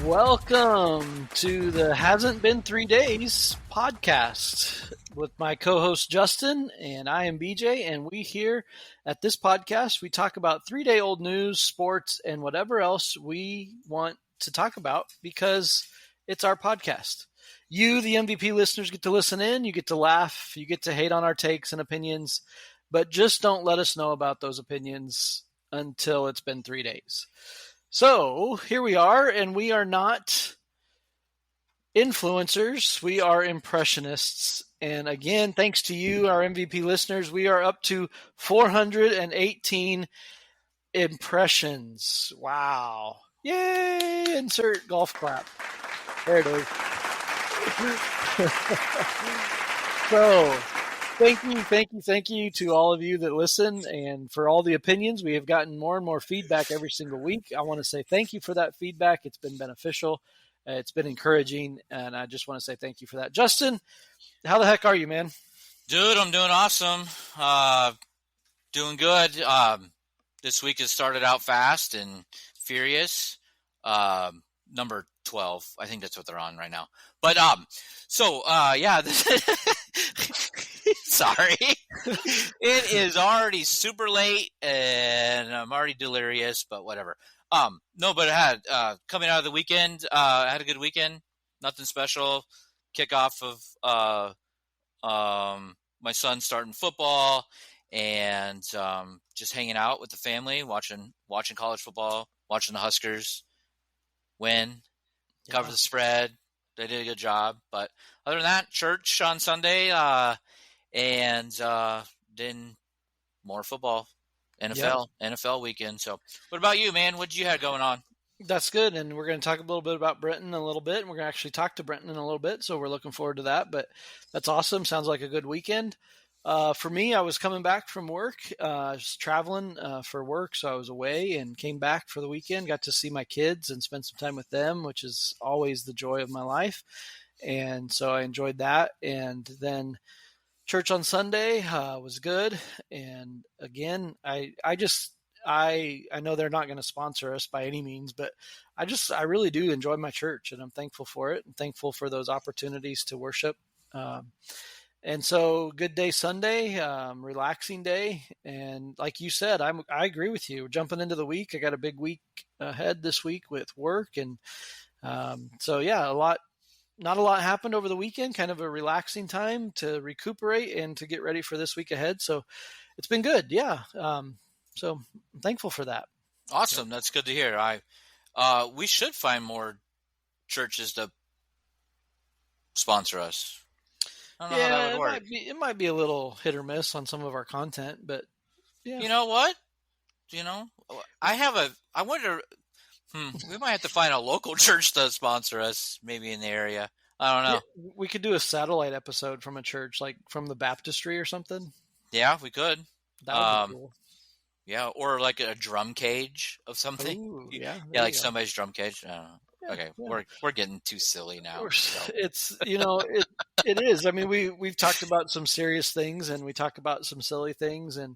Welcome to the Hasn't Been 3 Days podcast with my co-host Justin, and I am BJ, and we here at this podcast, we talk about 3-day-old news, sports, and whatever else we want to talk about because it's our podcast. You, the MVP listeners, get to listen in, you get to laugh, you get to hate on our takes and opinions, but just don't let us know about those opinions until it's been 3 days. So here we are, and we are not influencers. We are impressionists. And again, thanks to you, our MVP listeners, we are up to 418 impressions. Wow. Yay! Insert golf clap. There it is. So, thank you to all of you that listen and for all the opinions. We have gotten more and more feedback every single week. I want to say thank you for that feedback. It's been beneficial. It's been encouraging, and I just want to say thank you for that. Justin, how the heck are you, man? Dude, I'm doing awesome. Doing good. This week has started out fast and furious. Number 12. I think that's what they're on right now. But, yeah. Sorry. It is already super late, and I'm already delirious, but whatever. But I had, coming out of the weekend, I had a good weekend. Nothing special. Kickoff of my son starting football, and just hanging out with the family, watching college football, watching the Huskers win, cover the spread. They did a good job. But other than that, church on Sunday, and then more football, NFL weekend. So what about you, man? What did you have going on? That's good, and we're going to talk a little bit about Brenton a little bit, and we're going to actually talk to Brenton in a little bit, so we're looking forward to that, but that's awesome. Sounds like a good weekend. For me, I was coming back from work. I was traveling for work, so I was away and came back for the weekend, got to see my kids and spend some time with them, which is always the joy of my life, and so I enjoyed that, and then church on Sunday was good, and again, I know they're not going to sponsor us by any means, but I really do enjoy my church, and I'm thankful for it. I'm thankful for those opportunities to worship. And so good day Sunday, relaxing day. And like you said, I agree with you. We're jumping into the week. I got a big week ahead this week with work. And not a lot happened over the weekend, kind of a relaxing time to recuperate and to get ready for this week ahead. So it's been good. Yeah. So I'm thankful for that. Awesome. That's good to hear. We should find more churches to sponsor us. I don't know how that would work. It might be a little hit or miss on some of our content, but yeah. You know what? I wonder, we might have to find a local church to sponsor us, maybe in the area. I don't know. Yeah, we could do a satellite episode from a church, like from the baptistry or something. Yeah, we could. That would be cool. Yeah, or like a drum cage of something. Ooh, yeah, like somebody's drum cage. I don't know. Okay, yeah. We're getting too silly now. So. It's it is. I mean, we've talked about some serious things and we talk about some silly things, and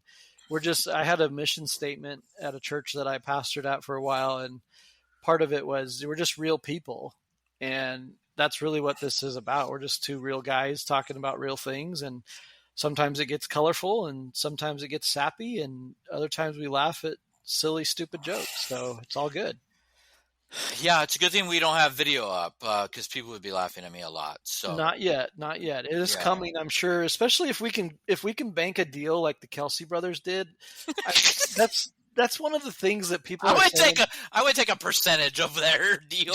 I had a mission statement at a church that I pastored at for a while, and part of it was we're just real people, and that's really what this is about. We're just two real guys talking about real things, and sometimes it gets colorful and sometimes it gets sappy, and other times we laugh at silly, stupid jokes. So it's all good. Yeah, it's a good thing we don't have video up because people would be laughing at me a lot. So not yet. It is coming, I'm sure. Especially if we can bank a deal like the Kelsey brothers did. That's one of the things that people. I would take a percentage of their deal.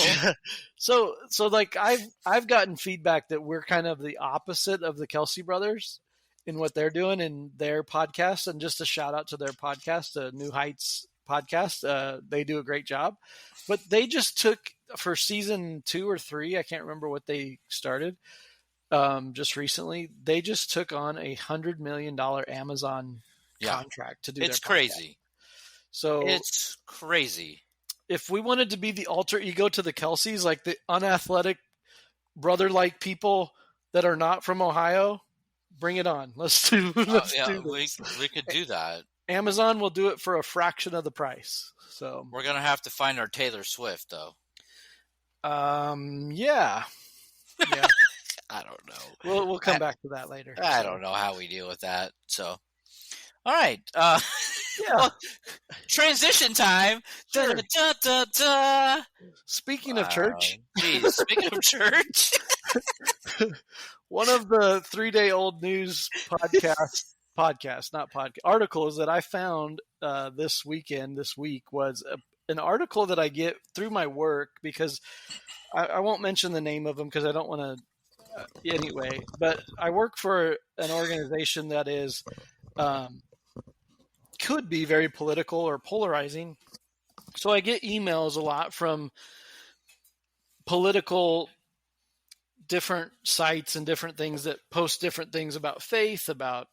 So like I've gotten feedback that we're kind of the opposite of the Kelsey brothers in what they're doing in their podcast, and just a shout out to their podcast, New Heights podcast. They do a great job. But they just took, for season 2 or 3, I can't remember what they started just recently, they just took on $100 million Amazon contract to do It's their podcast. Crazy. So it's crazy. If we wanted to be the alter ego to the Kelseys, like the unathletic, brother-like people that are not from Ohio, bring it on. Let's do this. We could do that. Amazon will do it for a fraction of the price. So we're going to have to find our Taylor Swift, though. Yeah. Yeah. I don't know. We'll come back to that later. I don't know how we deal with that. So, all right. Yeah. Well, transition time. Sure. Da-da-da-da-da. Speaking of church, Geez, speaking of church. one of the 3-day-old news articles that I found this week was an article that I get through my work, because I won't mention the name of them because I don't want to anyway, but I work for an organization that is could be very political or polarizing. So I get emails a lot from political different sites and different things that post different things about faith, about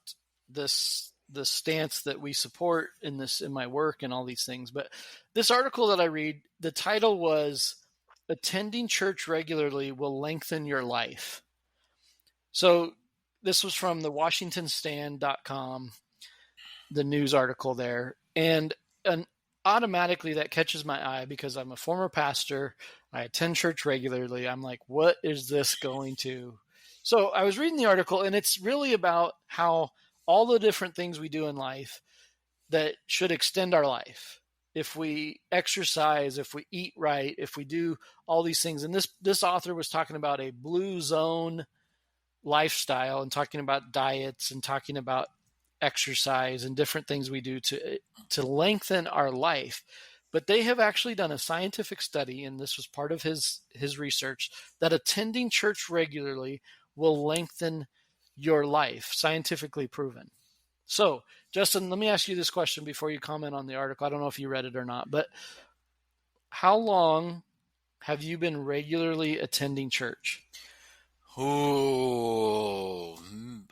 the stance that we support in my work and all these things. But this article that I read, the title was "Attending Church Regularly Will Lengthen Your Life." So this was from the WashingtonStand.com, the news article there. And automatically that catches my eye because I'm a former pastor. I attend church regularly. I'm like, what is this going to? So I was reading the article, and it's really about how all the different things we do in life that should extend our life. If we exercise, if we eat right, if we do all these things. And this author was talking about a blue zone lifestyle and talking about diets and talking about exercise and different things we do to lengthen our life. But they have actually done a scientific study, and this was part of his research, that attending church regularly will lengthen your life, scientifically proven. So, Justin, let me ask you this question before you comment on the article. I don't know if you read it or not, but how long have you been regularly attending church? Ooh,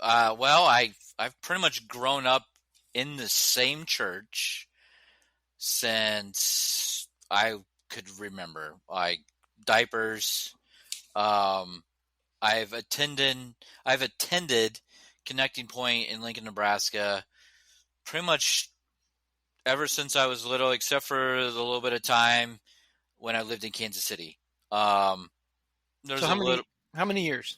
well, I've pretty much grown up in the same church since I could remember. Like diapers. I've attended Connecting Point in Lincoln, Nebraska, pretty much ever since I was little, except for the little bit of time when I lived in Kansas City. There's So how many years?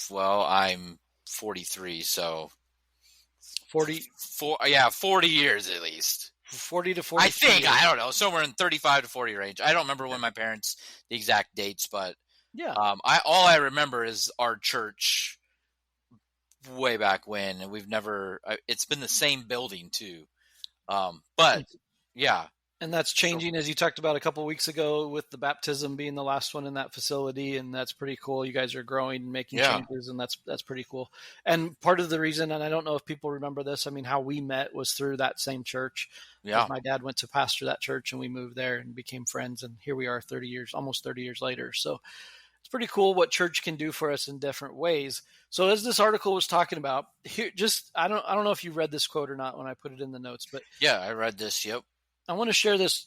Well, I'm 43, so 40 years at least. 40 to 40. I think, I don't know, somewhere in 35 to 40 range. I don't remember when my parents, the exact dates, but yeah. All I remember is our church way back when, and we've never, it's been the same building too. But yeah. And that's changing, as you talked about a couple of weeks ago, with the baptism being the last one in that facility, and that's pretty cool. You guys are growing and making changes, and that's pretty cool. And part of the reason, and I don't know if people remember this, I mean, how we met was through that same church. Yeah. My dad went to pastor that church, and we moved there and became friends, and here we are almost 30 years later. So it's pretty cool what church can do for us in different ways. So as this article was talking about, here, I don't know if you read this quote or not when I put it in the notes, but yeah, I read this. Yep. I want to share this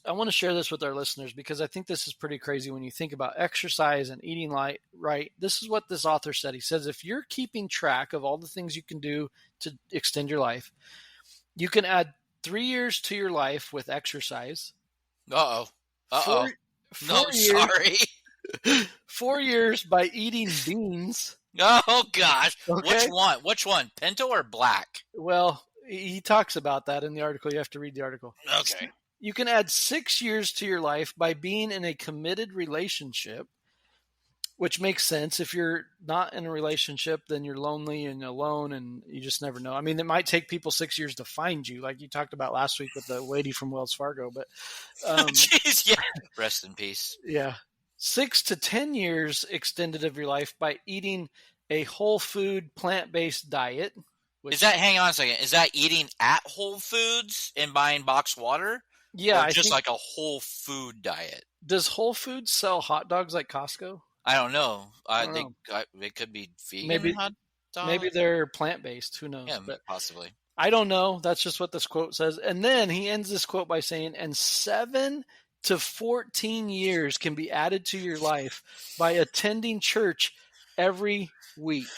with our listeners because I think this is pretty crazy when you think about exercise and eating right. This is what this author said. He says, if you're keeping track of all the things you can do to extend your life, you can add 3 years to your life with exercise. No, sorry. 4 years by eating beans. Oh gosh. Okay? Which one? Pinto or black? Well, he talks about that in the article. You have to read the article. Okay. You can add 6 years to your life by being in a committed relationship, which makes sense. If you're not in a relationship, then you're lonely and alone, and you just never know. I mean, it might take people 6 years to find you, like you talked about last week with the lady from Wells Fargo. But jeez, yeah. Rest in peace. Yeah. 6 to 10 years extended of your life by eating a whole food, plant-based diet. Hang on a second, is that eating at Whole Foods and buying boxed water? Yeah. Or just like a whole food diet? Does Whole Foods sell hot dogs like Costco? I don't know. They could be vegan hot dogs. Maybe they're plant-based. Who knows? Yeah, possibly. I don't know. That's just what this quote says. And then he ends this quote by saying, and 7 to 14 years can be added to your life by attending church every week.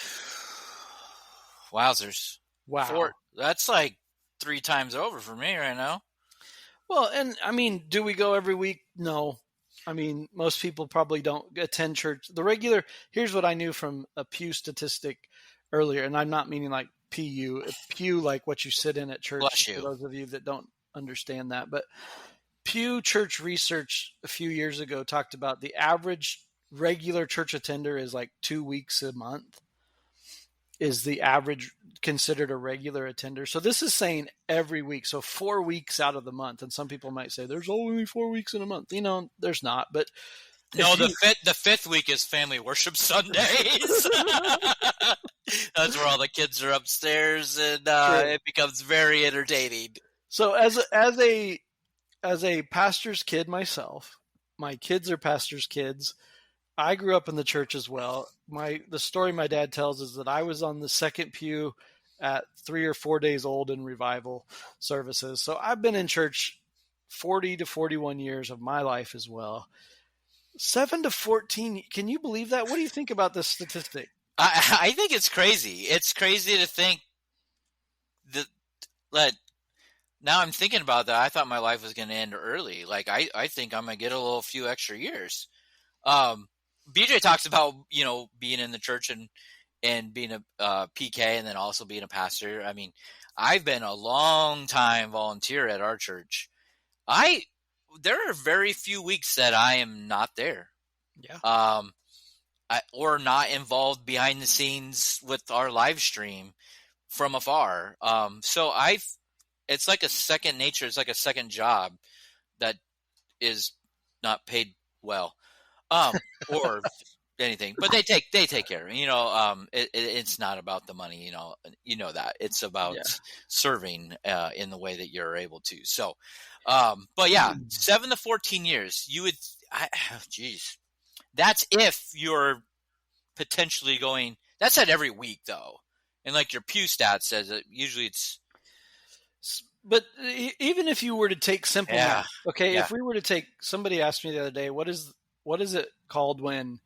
Wowzers. Wow. That's like 3 times over for me right now. Well, and I mean, do we go every week? No. I mean, most people probably don't attend church. Here's what I knew from a Pew statistic earlier, and I'm not meaning like Pew like what you sit in at church, Bless for you. those of you that don't understand that. But Pew Church Research a few years ago talked about the average regular church attender is like 2 weeks a month, is the average considered a regular attender. So this is saying every week. So 4 weeks out of the month. And some people might say there's only 4 weeks in a month. There's not. But No, the fifth week is family worship Sundays. That's where all the kids are upstairs, and it becomes very entertaining. So as a pastor's kid myself, my kids are pastor's kids. I grew up in the church as well. The story my dad tells is that I was on the second pew at 3 or 4 days old in revival services. So I've been in church 40 to 41 years of my life as well. 7 to 14. Can you believe that? What do you think about this statistic? I think it's crazy. It's crazy to think that now I'm thinking about that. I thought my life was going to end early. Like I think I'm going to get a few extra years. BJ talks about, being in the church and being a PK and then also being a pastor. I mean, I've been a long time volunteer at our church. There are very few weeks that I am not there. Yeah. Or not involved behind the scenes with our live stream from afar. So it's like a second nature. It's like a second job that is not paid well. Or anything, but they take care of it. It's not about the money, that it's about serving in the way that you're able to. So, but yeah, 7 to 14 years, geez, that's if you're potentially going, that's at every week though. And like your Pew stat says that usually it's, but even if you were to take simple math, okay. Yeah. If we were to take, somebody asked me the other day, what is it called when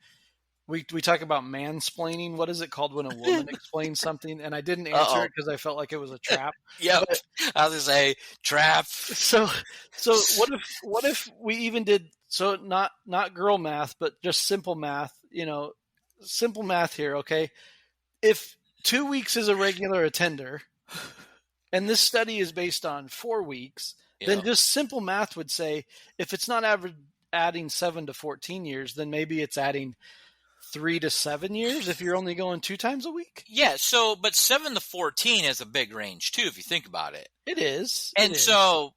we talk about mansplaining? What is it called when a woman explains something? And I didn't answer it because I felt like it was a trap. Yeah, I was gonna say trap. So what if we even did, so not girl math, but just simple math? Simple math here. Okay, if 2 weeks is a regular attender, and this study is based on 4 weeks, then just simple math would say if it's not adding 7 to 14 years, then maybe it's adding 3 to 7 years if you're only going 2 times a week. Yeah. So, but 7 to 14 is a big range too, if you think about it. It is. So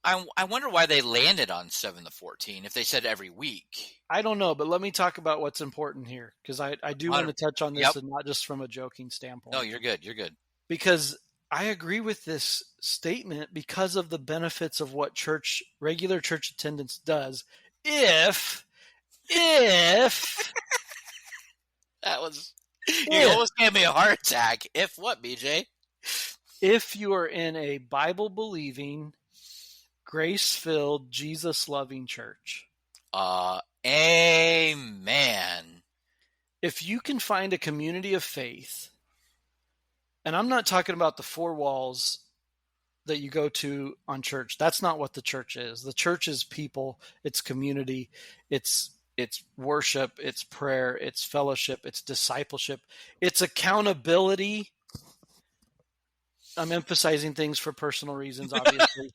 I wonder why they landed on 7 to 14 if they said every week. I don't know, but let me talk about what's important here, because I do want to touch on this, and not just from a joking standpoint. No, you're good. You're good. Because I agree with this statement because of the benefits of what regular church attendance does. If that was, you almost gave me a heart attack. If what, BJ? If you are in a Bible-believing, grace-filled, Jesus-loving church. Amen. If you can find a community of faith, and I'm not talking about the 4 walls that you go to on church. That's not what the church is. The church is people, it's community, it's worship, it's prayer, it's fellowship, it's discipleship, it's accountability. I'm emphasizing things for personal reasons, obviously.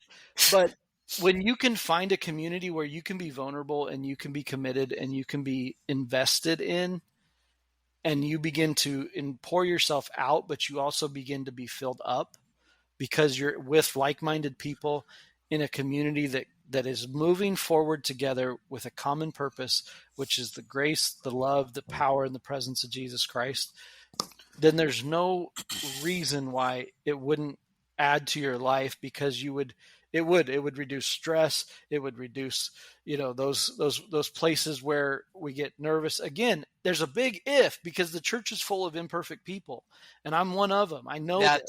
But when you can find a community where you can be vulnerable and you can be committed and you can be invested in, and you begin to pour yourself out, but you also begin to be filled up because you're with like-minded people in a community that is moving forward together with a common purpose, which is the grace, the love, the power, and the presence of Jesus Christ, then there's no reason why it wouldn't add to your life, because it would reduce stress. It would reduce, those places where we get nervous. Again, there's a big if, because the church is full of imperfect people, and I'm one of them. I know that.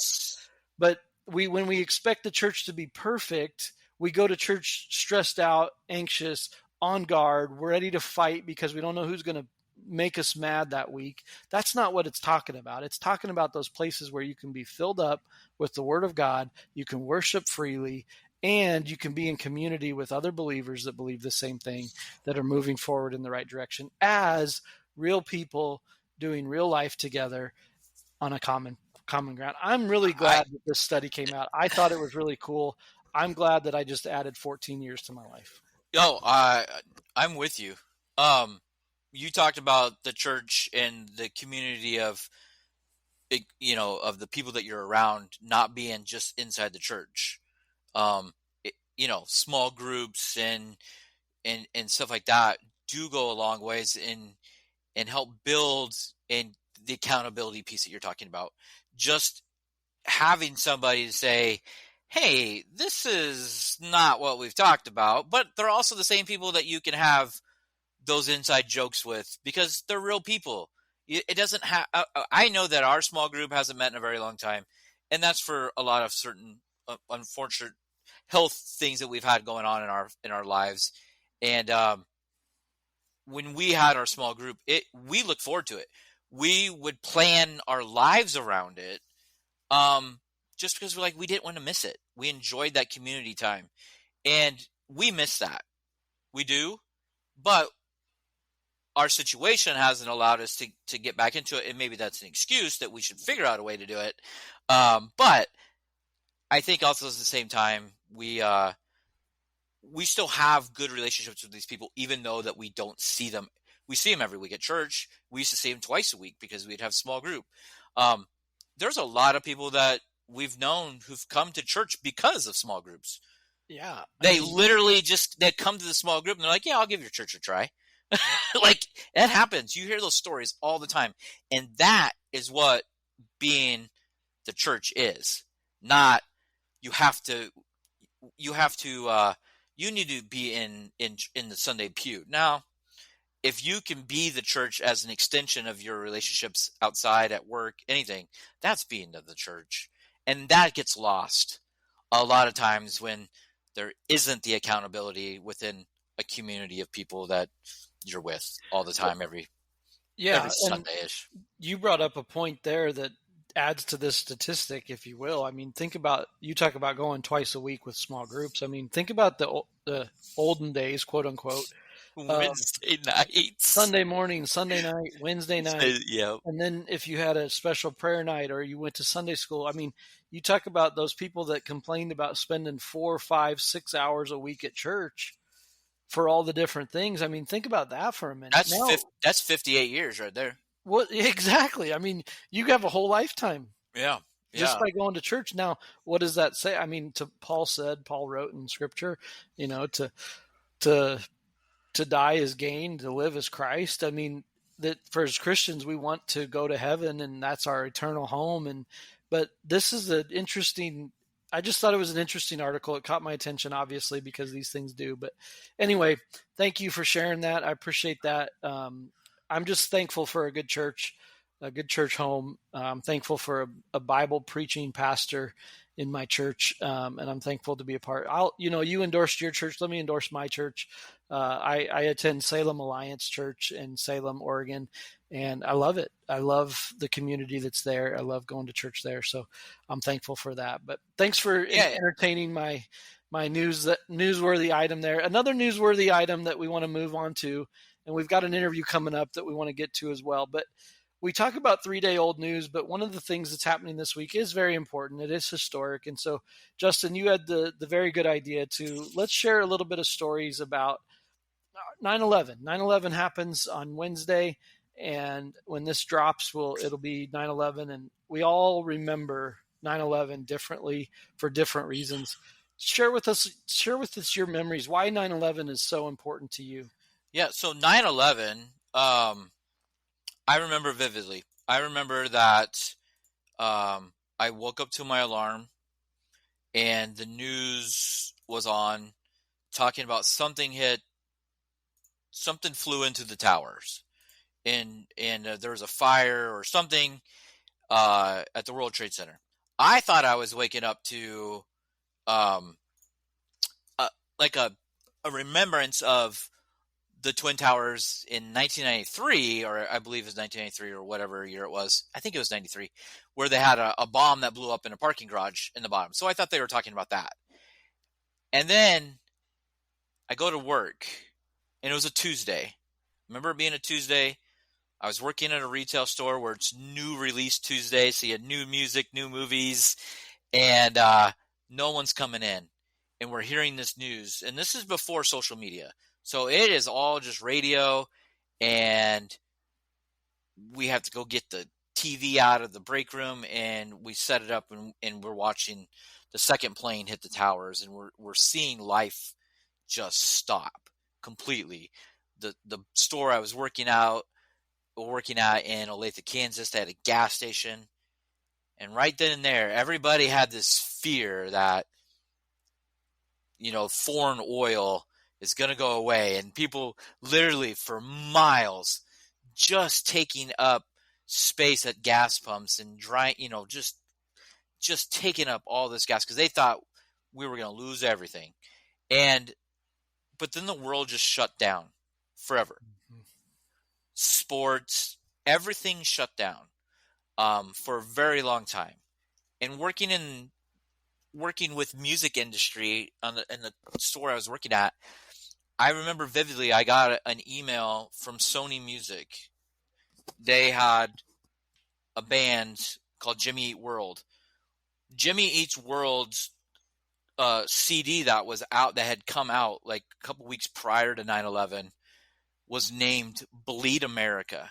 But when we expect the church to be perfect, we go to church stressed out, anxious, on guard, we're ready to fight because we don't know who's going to make us mad that week. That's not what it's talking about. It's talking about those places where you can be filled up with the Word of God, you can worship freely, and you can be in community with other believers that believe the same thing, that are moving forward in the right direction as real people doing real life together on a common ground. I'm really glad that this study came out. I thought it was really cool. I'm glad that I just added 14 years to my life. I'm with you. You talked about the church and the community of, of the people that you're around, not being just inside the church. Small groups and stuff like that do go a long ways and help build and the accountability piece that you're talking about. Just having somebody to say, hey, this is not what we've talked about, but they're also the same people that you can have those inside jokes with because they're real people. It doesn't have, I know that our small group hasn't met in a very long time, and that's for a lot of certain unfortunate health things that we've had going on in our lives. And when we had our small group, we look forward to it. We would plan our lives around it, just because we didn't want to miss it. We enjoyed that community time, and we miss that. We do, but our situation hasn't allowed us to get back into it, and maybe that's an excuse that we should figure out a way to do it. But I think also at the same time, we still have good relationships with these people, even though that we don't see them. We see them every week at church. We used to see them twice a week because we'd have small group. There's a lot of people that we've known who've come to church because of small groups. Yeah. They come to the small group and they're like, yeah, I'll give your church a try. Like, that happens. You hear those stories all the time. And that is what being the church is. Not you need to be in the Sunday pew. Now, if you can be the church as an extension of your relationships outside, at work, anything, that's being the church. And that gets lost a lot of times when there isn't the accountability within a community of people that you're with all the time, every Sunday-ish. You brought up a point there that adds to this statistic, if you will. I mean, you talk about going twice a week with small groups. I mean, think about the olden days, quote unquote. Wednesday nights, Sunday morning, Sunday night, Wednesday night. Yeah. And then if you had a special prayer night or you went to Sunday school, I mean, you talk about those people that complained about spending 4, 5, 6 hours a week at church for all the different things. I mean, think about that for a minute. That's 58 years right there. What exactly? I mean, you have a whole lifetime. Yeah. Just by going to church. Now, what does that say? I mean, Paul wrote in Scripture, to die is gain, to live is Christ. I mean, that for as Christians, we want to go to heaven, and that's our eternal home. But this is an interesting. I just thought it was an interesting article. It caught my attention, obviously, because these things do. But anyway, thank you for sharing that. I appreciate that. I'm just thankful for a good church home. I'm thankful for a Bible preaching pastor in my church, and I'm thankful to be a part. You endorsed your church. Let me endorse my church. I attend Salem Alliance Church in Salem, Oregon, and I love it. I love the community that's there. I love going to church there, so I'm thankful for that. But thanks for entertaining my newsworthy item there. Another newsworthy item that we want to move on to, and we've got an interview coming up that we want to get to as well. But we talk about 3-day-old news, but one of the things that's happening this week is very important. It is historic. And so, Justin, you had the very good idea to let's share a little bit of stories about 9/11. 9/11 happens on Wednesday, and when this drops, it'll be 9/11, and we all remember 9/11 differently for different reasons. Share with us your memories. Why 9/11 is so important to you. Yeah, so 9/11, I remember vividly. I remember that I woke up to my alarm and the news was on talking about something flew into the towers and there was a fire or something at the World Trade Center. I thought I was waking up to like a remembrance of the Twin Towers in 1993, or I believe it was 1993 or whatever year it was. I think it was 93, where they had a bomb that blew up in a parking garage in the bottom. So I thought they were talking about that. And then I go to work, and it was a Tuesday. Remember it being a Tuesday? I was working at a retail store where it's new release Tuesday, so you had new music, new movies, and no one's coming in. And we're hearing this news, and this is before social media. So it is all just radio, and we have to go get the TV out of the break room, and we set it up, and we're watching the second plane hit the towers, and we're seeing life just stop completely. The store I was working at in Olathe, Kansas, they had a gas station, and right then and there, everybody had this fear that foreign oil is going to go away, and people literally for miles just taking up space at gas pumps and just taking up all this gas because they thought we were going to lose everything. But then the world just shut down forever. Mm-hmm. Sports, everything shut down for a very long time. And working with music industry in the store I was working at, I remember vividly I got an email from Sony Music. They had a band called Jimmy Eat World. Jimmy Eats World's CD that was out, that had come out like a couple weeks prior to 9/11, was named Bleed America.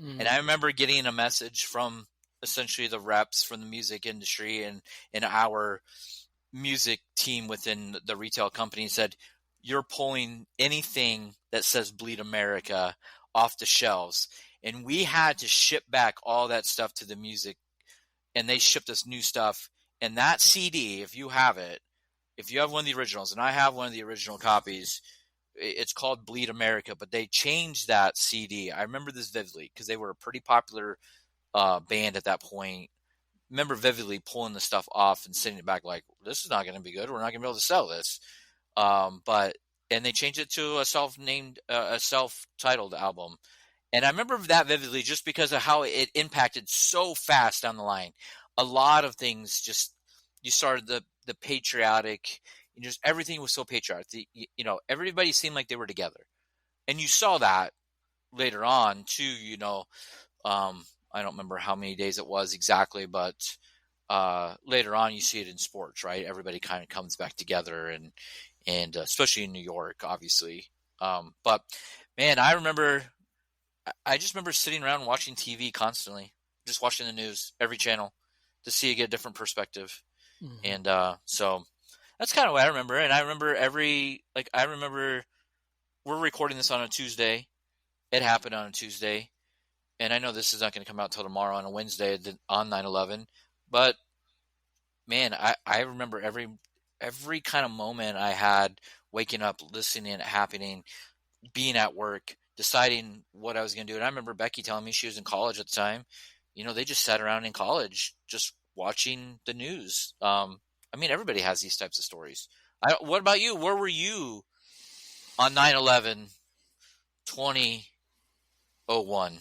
Mm. And I remember getting a message from essentially the reps from the music industry and our music team within the retail company said, you're pulling anything that says Bleed America off the shelves. And we had to ship back all that stuff to the music, and they shipped us new stuff. And that CD, if you have it, if you have one of the originals, and I have one of the original copies, it's called Bleed America, but they changed that CD. I remember this vividly because they were a pretty popular band at that point. I remember vividly pulling the stuff off and sending it back like, this is not going to be good. We're not going to be able to sell this. And they changed it to a self-titled album. And I remember that vividly just because of how it impacted so fast down the line. A lot of things you started the patriotic, and just everything was so patriotic. Everybody seemed like they were together. And you saw that later on too, I don't remember how many days it was exactly, but later on you see it in sports, right? Everybody kind of comes back together and especially in New York, obviously. But man, I just remember sitting around watching TV constantly, just watching the news, every channel, to get a different perspective. Mm-hmm. And so that's kind of what I remember. And I remember we're recording this on a Tuesday. It happened on a Tuesday. And I know this is not going to come out till tomorrow on a Wednesday on 9/11. But man, I remember every kind of moment I had, waking up, listening it happening, being at work, deciding what I was going to do. And I remember Becky telling me, she was in college at the time, they just sat around in college just watching the news. Everybody has these types of stories. What about you? Where were you on 9/11, 2001?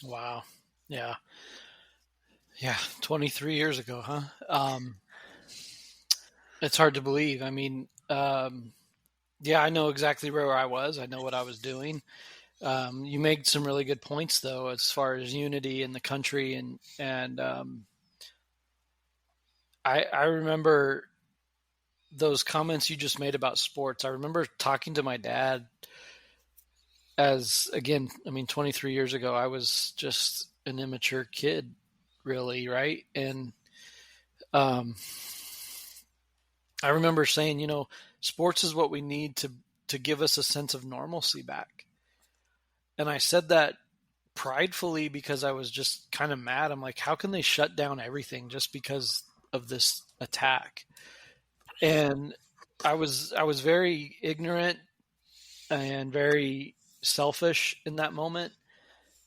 Wow. Yeah. 23 years ago, huh? It's hard to believe. I know exactly where I was. I know what I was doing. You made some really good points, though, as far as unity in the country, and I remember those comments you just made about sports. I remember talking to my dad 23 years ago, I was just an immature kid, really, right? And I remember saying, sports is what we need to give us a sense of normalcy back. And I said that pridefully because I was just kind of mad. I'm like, how can they shut down everything just because of this attack? And I was very ignorant and very selfish in that moment.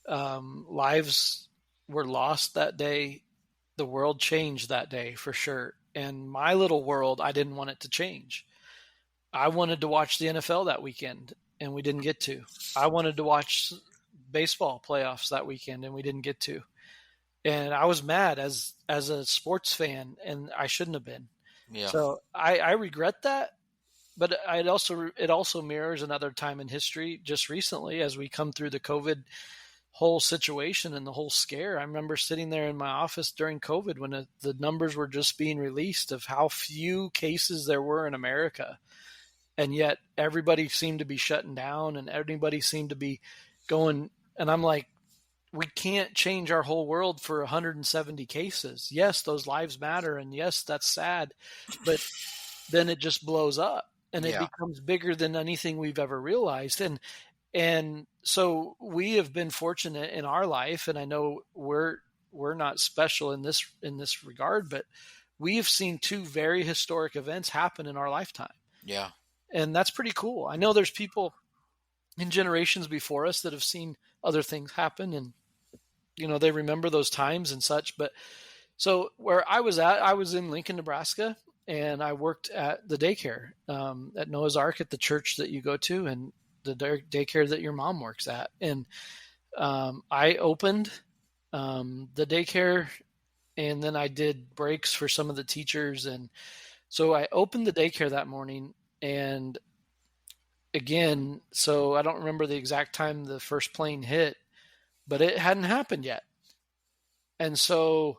Lives were lost that day. The world changed that day for sure. And my little world, I didn't want it to change. I wanted to watch the NFL that weekend, and we didn't get to. I wanted to watch baseball playoffs that weekend, and we didn't get to. And I was mad as a sports fan, and I shouldn't have been. Yeah. So I regret that, but it also mirrors another time in history just recently as we come through the COVID whole situation and the whole scare. I remember sitting there in my office during COVID when the numbers were just being released of how few cases there were in America. And yet everybody seemed to be shutting down and everybody seemed to be going. And I'm like, we can't change our whole world for 170 cases. Yes, those lives matter. And yes, that's sad. But then it just blows up and it becomes bigger than anything we've ever realized. And so we have been fortunate in our life, and I know we're not special in this regard, but we have seen two very historic events happen in our lifetime. Yeah. And that's pretty cool. I know there's people in generations before us that have seen other things happen, and they remember those times and such. But so where I was in Lincoln, Nebraska, and I worked at the daycare at Noah's Ark at the church that you go to, and the daycare that your mom works at. And I opened the daycare, and then I did breaks for some of the teachers. And so I opened the daycare that morning. And again, so I don't remember the exact time the first plane hit, but it hadn't happened yet. And so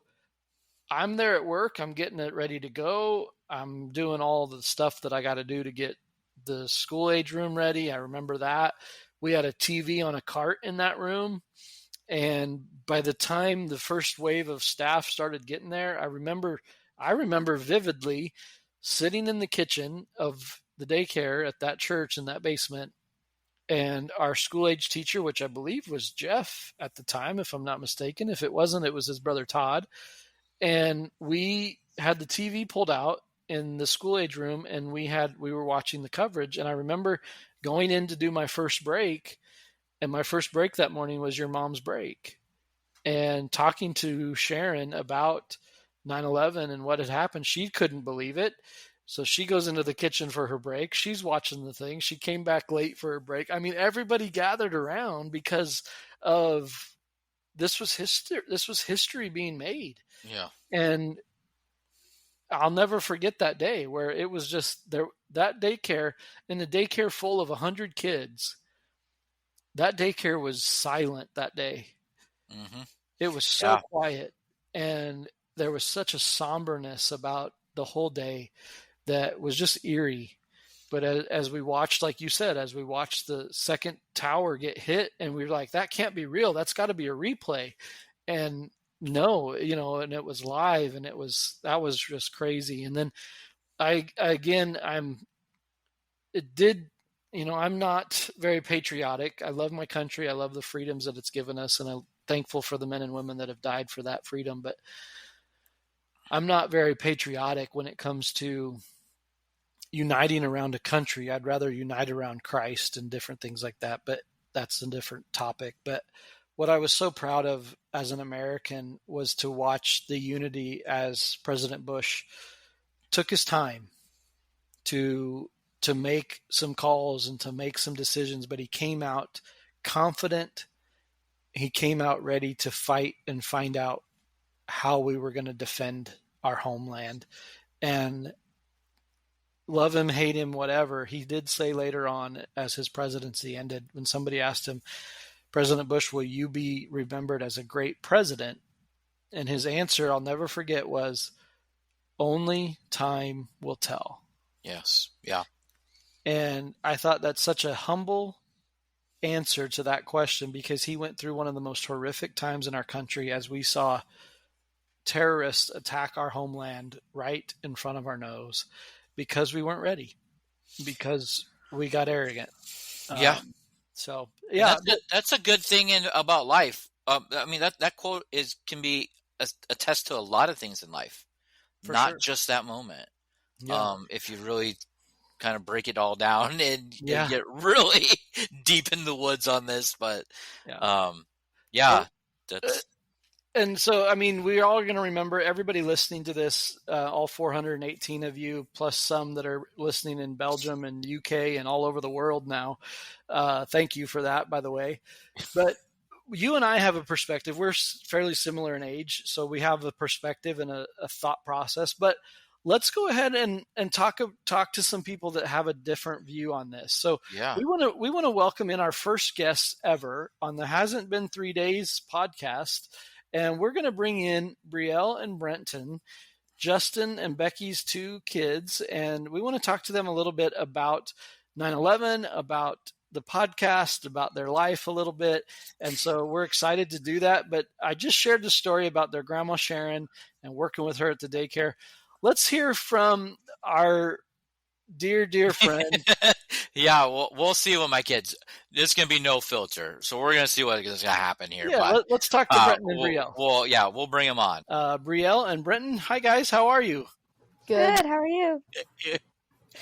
I'm there at work. I'm getting it ready to go. I'm doing all the stuff that I got to do to get the school age room ready. I remember that. We had a TV on a cart in that room. And by the time the first wave of staff started getting there, I remember vividly sitting in the kitchen of the daycare at that church in that basement. And our school age teacher, which I believe was Jeff at the time, if I'm not mistaken. If it wasn't, it was his brother Todd. And we had the TV pulled out in the school age room, and we were watching the coverage. And I remember going in to do my first break, and my first break that morning was your mom's break, and talking to Sharon about 9/11 and what had happened. She couldn't believe it. So she goes into the kitchen for her break. She's watching the thing. She came back late for her break. I mean, everybody gathered around because of this was history. This was history being made. Yeah. And I'll never forget that day where it was just there, that daycare, in a daycare full of 100 kids. That daycare was silent that day. Mm-hmm. It was so quiet, and there was such a somberness about the whole day that was just eerie. But as we watched, like you said, as we watched the second tower get hit, and we were like, that can't be real. That's got to be a replay. And no, and it was live, and that was just crazy. And then I'm not very patriotic. I love my country. I love the freedoms that it's given us, and I'm thankful for the men and women that have died for that freedom. But I'm not very patriotic when it comes to uniting around a country. I'd rather unite around Christ and different things like that, but that's a different topic. But what I was so proud of as an American was to watch the unity as President Bush took his time to make some calls and to make some decisions, but he came out confident. He came out ready to fight and find out how we were going to defend our homeland. And love him, hate him, whatever, he did say later on as his presidency ended, when somebody asked him, President Bush, will you be remembered as a great president? And his answer, I'll never forget, was, only time will tell. Yes. Yeah. And I thought that's such a humble answer to that question, because he went through one of the most horrific times in our country as we saw terrorists attack our homeland right in front of our nose, because we weren't ready, because we got arrogant. Yeah. So yeah, that's a good thing about life. I mean, that quote can be attest to a lot of things in life, not just that moment. Yeah. If you really kind of break it all down and get really deep in the woods on this, but that's. And so, I mean, we're all going to remember, everybody listening to this, all 418 of you, plus some that are listening in Belgium and UK and all over the world now. Thank you for that, by the way. But you and I have a perspective. We're fairly similar in age, so we have a perspective and a thought process. But let's go ahead and talk to some people that have a different view on this. So Yeah. we want to welcome in our first guest ever on the Hasn't Been 3 Days podcast, and we're going to bring in Brielle and Brenton, Justin and Becky's 2 kids, and we want to talk to them a little bit about 9/11, about the podcast, about their life a little bit. And so we're excited to do that. But I just shared the story about their grandma Sharon and working with her at the daycare. Let's hear from our dear friend. Yeah, we'll see what my kids. There's gonna be no filter, so we're gonna see what is gonna happen here. Yeah, but, let's talk to Brenton and Brielle. We'll bring them on. Brielle and Brenton, hi guys, how are you? Good. How are you?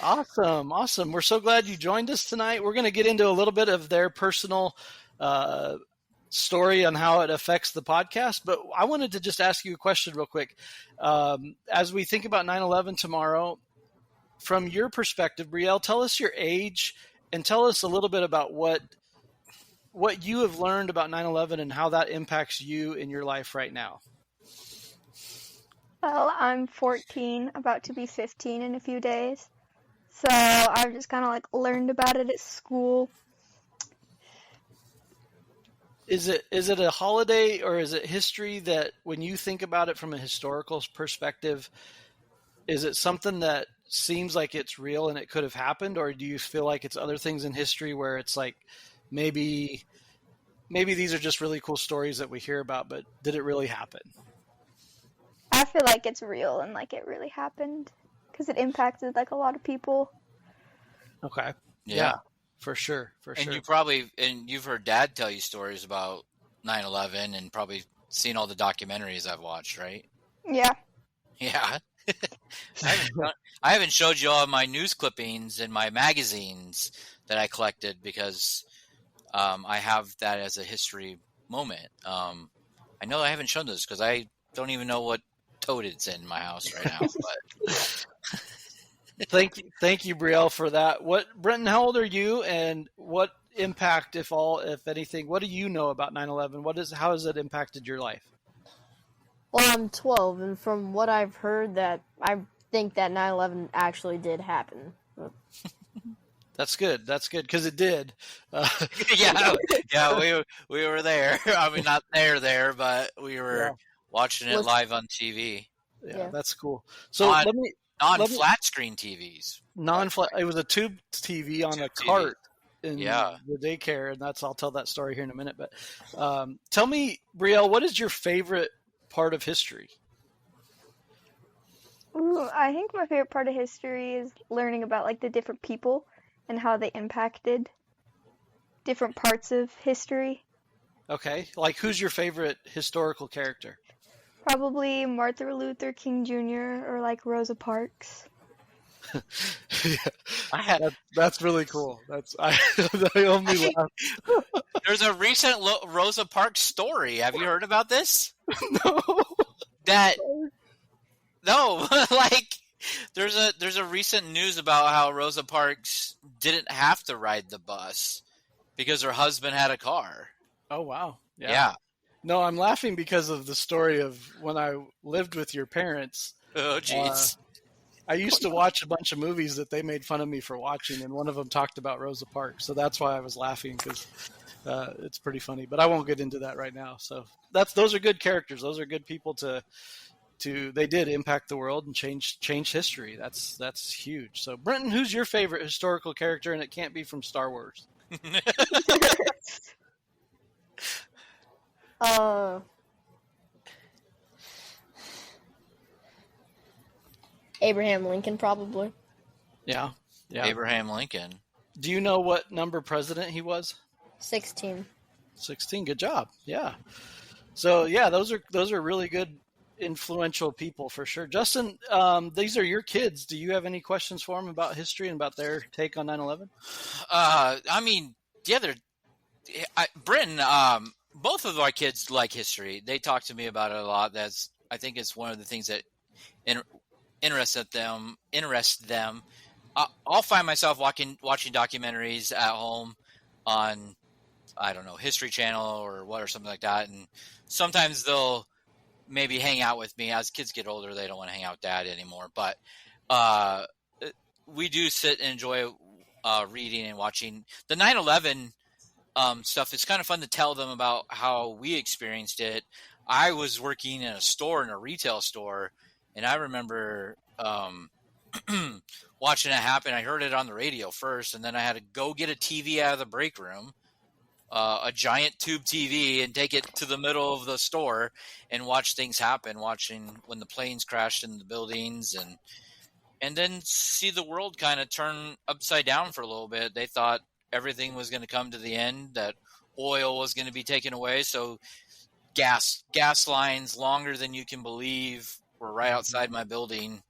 Awesome. We're so glad you joined us tonight. We're going to get into a little bit of their personal story on how it affects the podcast, but I wanted to just ask you a question real quick. As we think about 9/11 tomorrow, from your perspective, Brielle, tell us your age and tell us a little bit about what you have learned about 9/11 and how that impacts you in your life right now. Well, I'm 14, about to be 15 in a few days. So I've just kind of like learned about it at school. Is it a holiday or is it history that when you think about it from a historical perspective, is it something that seems like it's real and it could have happened, or do you feel like it's other things in history where it's like maybe these are just really cool stories that we hear about, but did it really happen? I feel like it's real and like it really happened because it impacted like a lot of people. Okay. Yeah. For sure. And you've heard Dad tell you stories about 9/11 and probably seen all the documentaries I've watched, right? Yeah. Yeah. I haven't showed you all of my news clippings in my magazines that I collected because I have that as a history moment. I know I haven't shown this because I don't even know what toad it's in my house right now. But Thank you, Brielle, for that. Brenton, how old are you, and what impact, if anything, what do you know about 9/11? How has it impacted your life? Well, I'm 12, and from what I've heard, that I think that 9/11 actually did happen. That's good, because it did. Yeah, we were there. I mean, not there, but we were watching it live on TV. Yeah, that's cool. So non-flat screen TVs. Non-flat. It was a tube TV on a cart in the daycare, and I'll tell that story here in a minute. But tell me, Brielle, what is your favorite part of history? Ooh, I think my favorite part of history is learning about like the different people and how they impacted different parts of history. Okay, like who's your favorite historical character? Probably Martin Luther King Jr. or like Rosa Parks. That's really cool. I only laugh. There's a recent Rosa Parks story. Have you heard about this? No. No, like there's a recent news about how Rosa Parks didn't have to ride the bus because her husband had a car. Oh wow. Yeah. No, I'm laughing because of the story of when I lived with your parents. Oh jeez. I used to watch a bunch of movies that they made fun of me for watching, and one of them talked about Rosa Parks, so that's why I was laughing, because it's pretty funny. But I won't get into that right now. So those are good characters. Those are good people to they did impact the world and change history. That's huge. So Brenton, who's your favorite historical character? And it can't be from Star Wars. Abraham Lincoln, probably. Yeah. Abraham Lincoln. Do you know what number president he was? 16. 16. Good job. Yeah. So yeah, those are really good, influential people for sure. Justin, these are your kids. Do you have any questions for them about history and about their take on 9/11? I mean, Brenton, both of our kids like history. They talk to me about it a lot. I think it's one of the things that interests them. I'll find myself watching documentaries at home on, I don't know, History Channel or something like that, and sometimes they'll maybe hang out with me. As kids get older, they don't want to hang out with Dad anymore. But we do sit and enjoy reading and watching the 9/11 stuff. It's kind of fun to tell them about how we experienced it. I was working in a retail store, and I remember watching it happen. I heard it on the radio first, and then I had to go get a TV out of the break room, a giant tube TV, and take it to the middle of the store and watch things happen, watching when the planes crashed in the buildings, and then see the world kind of turn upside down for a little bit. They thought everything was going to come to the end, that oil was going to be taken away. So gas lines longer than you can believe were right outside my building.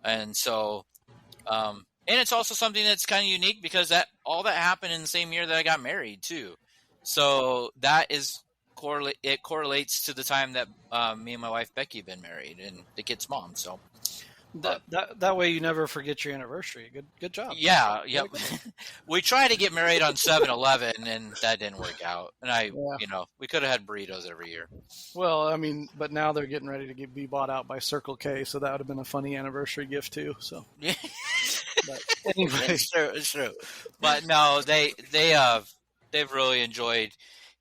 And so, and it's also something that's kind of unique because all that happened in the same year that I got married too. So that it correlates to the time that me and my wife Becky have been married and the kid's mom. So that way you never forget your anniversary. Good job. Yeah. We tried to get married on 7/11 and that didn't work out. And we could have had burritos every year. Well, I mean, but now they're getting ready to be bought out by Circle K, so that would have been a funny anniversary gift too. So, but anyway, it's true. But no, they've really enjoyed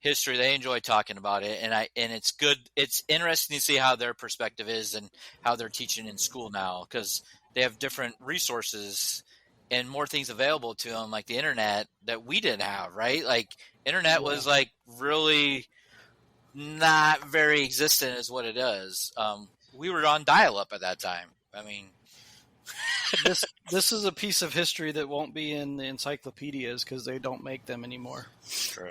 history. They enjoy talking about it, and it's good. It's interesting to see how their perspective is and how they're teaching in school now, because they have different resources and more things available to them, like the internet that we didn't have, right? Like internet was like really not very existent as what it is. We were on dial-up at that time. I mean, this is a piece of history that won't be in the encyclopedias because they don't make them anymore. True.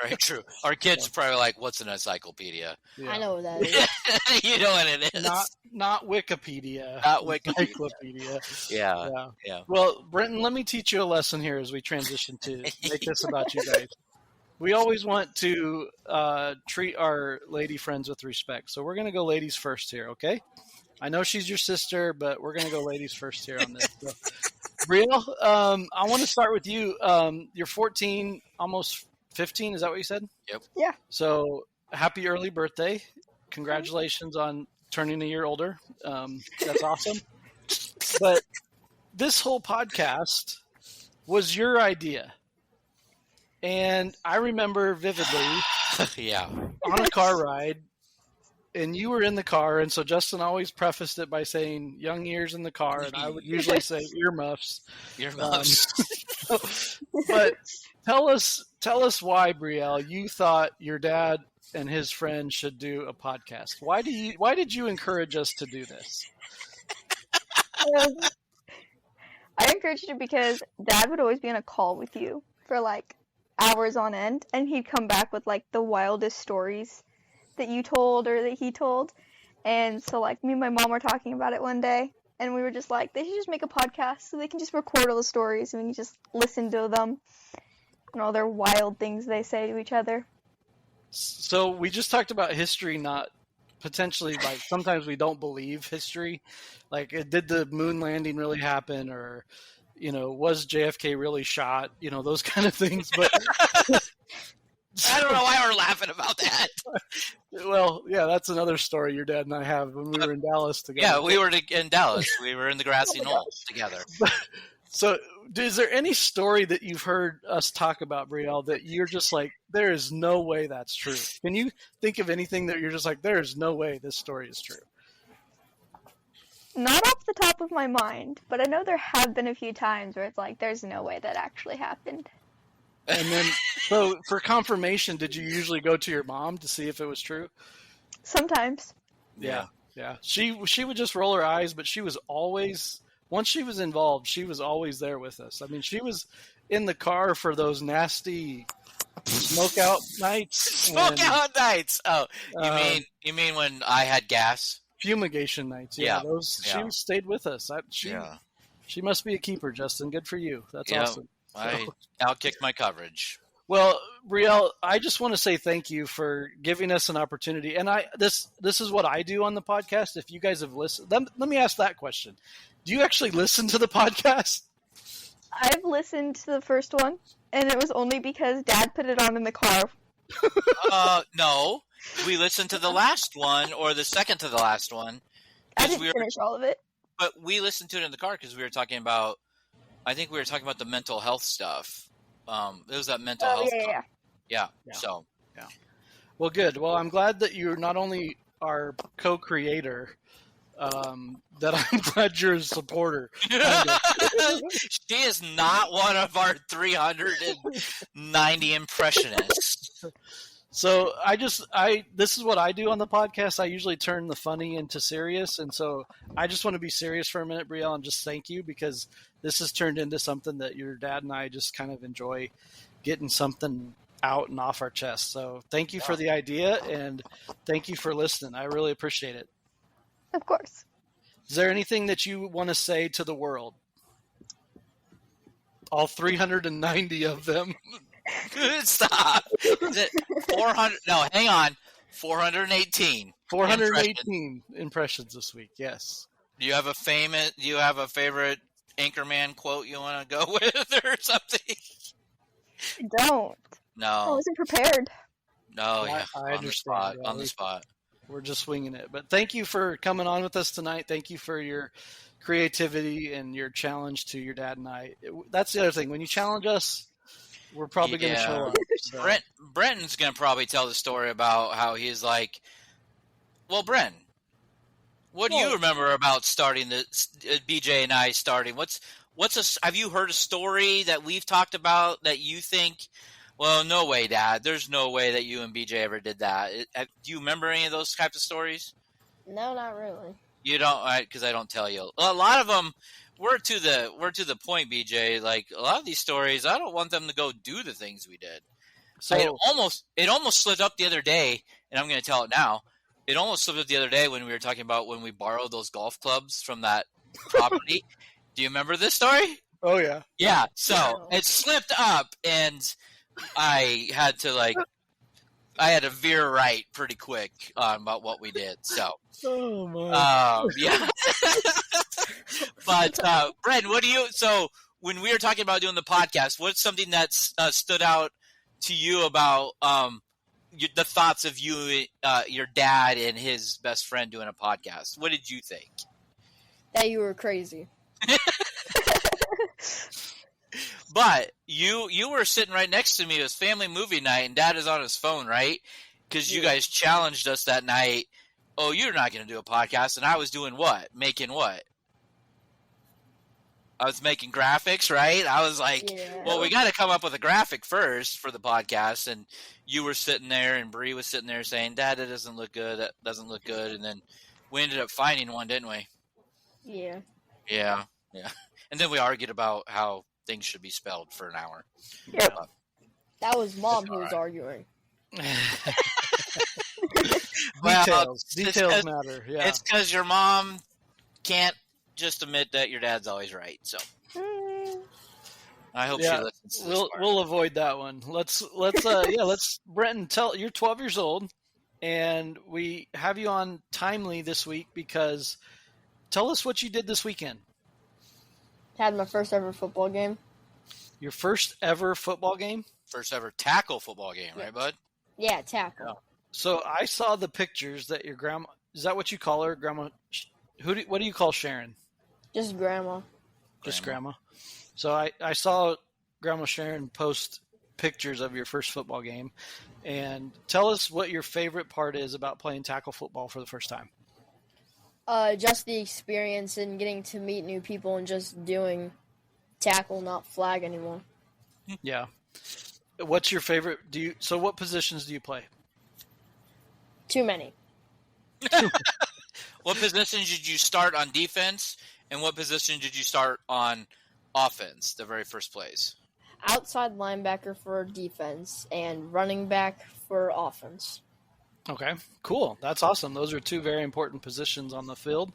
Very true. Our kids are probably like, what's an encyclopedia? Yeah. I know what that is. You know what it is. Not Wikipedia. Not Wikipedia. Encyclopedia. Yeah. Well, Brenton, let me teach you a lesson here as we transition to make this about you guys. We always want to treat our lady friends with respect. So we're going to go ladies first here, okay? I know she's your sister, but we're going to go ladies first here on this. So, Brielle, I want to start with you. You're 14, almost 15. Is that what you said? Yep. Yeah. So happy early birthday. Congratulations on turning a year older. That's awesome. But this whole podcast was your idea. And I remember vividly on a car ride, and you were in the car, and so Justin always prefaced it by saying young ears in the car, and I would usually say earmuffs. But tell us why, Brielle, you thought your dad and his friend should do a podcast. Why did you encourage us to do this? I encouraged you because Dad would always be on a call with you for like hours on end, and he'd come back with like the wildest stories that you told or that he told. And so like me and my mom were talking about it one day, and we were just like, they should just make a podcast so they can just record all the stories and we can just listen to them and all their wild things they say to each other. So we just talked about history, not potentially, like sometimes we don't believe history. Like, did the moon landing really happen, or was JFK really shot? Those kind of things. But I don't know why we're laughing about that. Well, yeah, that's another story your dad and I have when we were in Dallas together. Yeah, we were in Dallas. We were in the grassy knoll together. So, is there any story that you've heard us talk about, Brielle, that you're just like, there is no way that's true? Can you think of anything that you're just like, there is no way this story is true? Not off the top of my mind, but I know there have been a few times where it's like, there's no way that actually happened. And then, so for confirmation, did you usually go to your mom to see if it was true? Sometimes. Yeah. She would just roll her eyes, but she was always, once she was involved, she was always there with us. I mean, she was in the car for those nasty smokeout nights. Smokeout nights. Oh, you mean when I had gas? Fumigation nights. Yeah. She stayed with us. She must be a keeper, Justin. Good for you. That's awesome. I outkicked my coverage. Well, Brielle, I just want to say thank you for giving us an opportunity. And this is what I do on the podcast. If you guys have listened, let me ask that question. Do you actually listen to the podcast? I've listened to the first one, and it was only because Dad put it on in the car. No. we listened to the last one or the second to the last one. I 'cause didn't we were, finish all of it. but we listened to it in the car because we were talking about. I think we were talking about the mental health stuff. It was that mental Oh health. yeah. Yeah. So Well, good. Well, I'm glad that you're not only our co-creator, that I'm glad you're a supporter. she is not one of our 390 impressionists. So this is what I do on the podcast. I usually turn the funny into serious, and so I just want to be serious for a minute, Brielle, and just thank you because this has turned into something that your dad and I just kind of enjoy getting something out and off our chest. So thank you for the idea, and thank you for listening. I really appreciate it. Of course. Is there anything that you want to say to the world? All 390 of them. Stop. Is it 400? No, hang on. 418. 418 impressions this week. Yes. Do you have a favorite Anchorman quote you want to go with or something? I don't. I No. wasn't prepared. No, I yeah. understand. On the spot. We're just swinging it. But thank you for coming on with us tonight. Thank you for your creativity and your challenge to your dad and I. That's the other thing. When you challenge us, we're probably going to show up. So. Brenton's going to probably tell the story about how he's like, well, Brenton, what do you remember about starting the BJ and I starting? Have you heard a story that we've talked about that you think, well, no way, Dad. There's no way that you and BJ ever did that. Do you remember any of those types of stories? No, not really. You don't, because I don't tell you. A lot of them, we're to the point, BJ. Like a lot of these stories, I don't want them to go do the things we did. So it almost slipped up the other day, and I'm going to tell it now. It almost slipped up the other day when we were talking about when we borrowed those golf clubs from that property. Do you remember this story? Oh, yeah. Yeah. So it slipped up, and I had to veer right pretty quick about what we did. So, Oh, my. yeah. But, Brendan, so when we were talking about doing the podcast, what's something that stood out to you about the thoughts of you, your dad and his best friend doing a podcast? What did you think? That you were crazy. But you were sitting right next to me. It was family movie night, and Dad is on his phone, right? Because you guys challenged us that night. Oh, you're not going to do a podcast, and I was doing what? Making what? I was making graphics, right? I was like, well, we got to come up with a graphic first for the podcast, and you were sitting there, and Bree was sitting there saying, Dad, that doesn't look good. That doesn't look good. And then we ended up finding one, didn't we? Yeah. Yeah. And then we argued about how things should be spelled for an hour. Yep. That was Mom who was arguing. Well, Details matter. Yeah. It's because your mom can't just admit that your dad's always right. So I hope she listens to this part. We'll avoid that one. Let's Brenton, you're 12 years old, and we have you on timely this week because tell us what you did this weekend. Had my first ever football game. Your first ever football game? First ever tackle football game, right, bud? Yeah, tackle. Yeah. So I saw the pictures that your grandma, is that what you call her? Grandma, what do you call Sharon? Just grandma. Just grandma. So I saw Grandma Sharon post pictures of your first football game. And tell us what your favorite part is about playing tackle football for the first time. Just the experience and getting to meet new people and just doing tackle, not flag anymore. Yeah. What's your favorite? So what positions do you play? Too many. What position did you start on defense, and what position did you start on offense, the very first plays? Outside linebacker for defense and running back for offense. Okay, cool. That's awesome. Those are two very important positions on the field.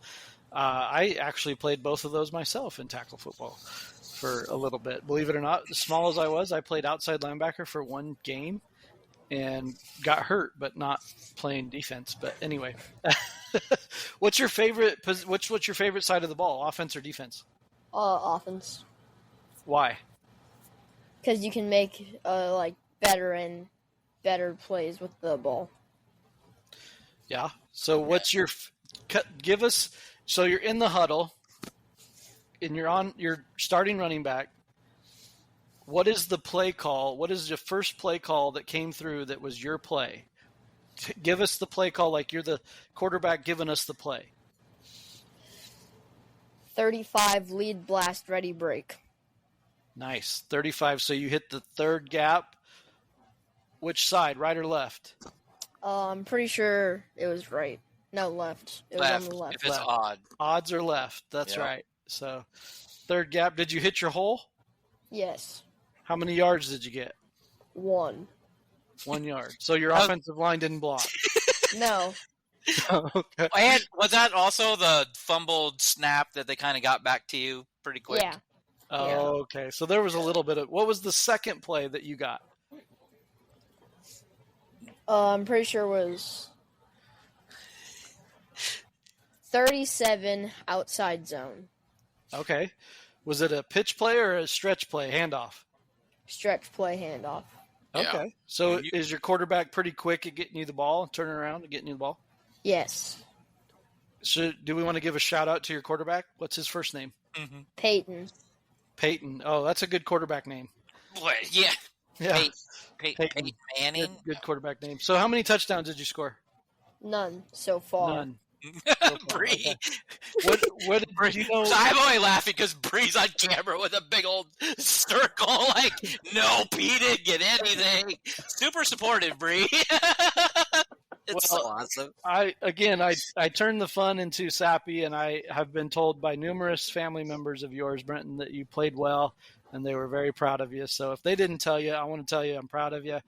I actually played both of those myself in tackle football for a little bit. Believe it or not, as small as I was, I played outside linebacker for one game and got hurt, but not playing defense. But anyway, what's your favorite side of the ball, offense or defense? Offense. Why? Because you can make better plays with the ball. Yeah. So what's your give us? So you're in the huddle, and you're starting running back. What is the play call? What is the first play call that came through that was your play? Give us the play call like you're the quarterback giving us the play. 35 lead blast ready break. Nice. 35. So you hit the third gap. Which side, right or left? I'm pretty sure it was right. No, left. It was on the left. If it's Left. odd. Odds are left. That's right. So third gap. Did you hit your hole? Yes. How many yards did you get? 1. 1 yard. So your offensive line didn't block. No. Okay. And was that also the fumbled snap that they kind of got back to you pretty quick? Yeah. Oh, okay. So there was a little bit of. What was the second play that you got? I'm pretty sure it was 37 outside zone. Okay. Was it a pitch play or a stretch play, handoff? Stretch play handoff. Yeah. Okay. So You- is your quarterback pretty quick at getting you the ball, turning around and getting you the ball? Yes. Do we want to give a shout out to your quarterback? What's his first name? Mm-hmm. Peyton. Peyton. Oh, that's a good quarterback name. What? Yeah. Yeah. Peyton Manning. Good quarterback name. So how many touchdowns did you score? None so far. None. Bree. What did you know? I'm only laughing because Bree's on camera with a big old circle. Like, no, Pete didn't get anything. Super supportive, Bree. It's so awesome. I turned the fun into sappy, and I have been told by numerous family members of yours, Brenton, that you played well, and they were very proud of you. So if they didn't tell you, I want to tell you I'm proud of you.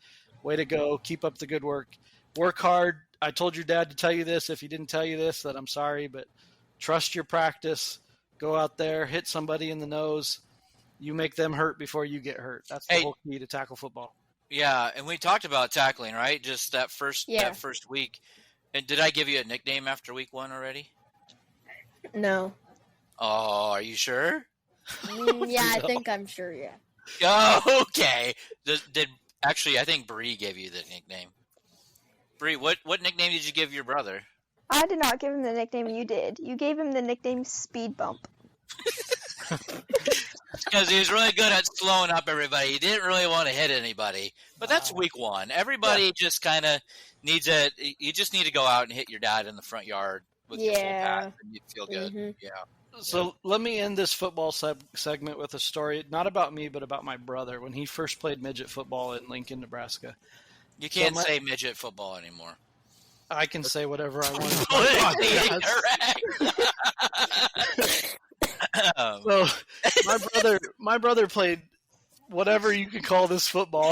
Way to go. Keep up the good work. Work hard. I told your dad to tell you this. If he didn't tell you this, that I'm sorry, but trust your practice. Go out there, hit somebody in the nose. You make them hurt before you get hurt. That's the whole key to tackle football. Yeah, and we talked about tackling, right? Just that first week. And did I give you a nickname after week 1 already? No. Oh, are you sure? Yeah, I think I'm sure, yeah. Oh, okay. Actually, I think Bree gave you the nickname. Bree, what nickname did you give your brother? I did not give him the nickname you did. You gave him the nickname Speed Bump. Because he was really good at slowing up everybody. He didn't really want to hit anybody. But that's week 1. Everybody just kind of needs it. You just need to go out and hit your dad in the front yard with your full pass, and you feel good. Mm-hmm. Yeah. So let me end this football segment with a story, not about me, but about my brother when he first played midget football in Lincoln, Nebraska. You can't say midget football anymore. I can say whatever I want. Politically So my brother played whatever you could call this football.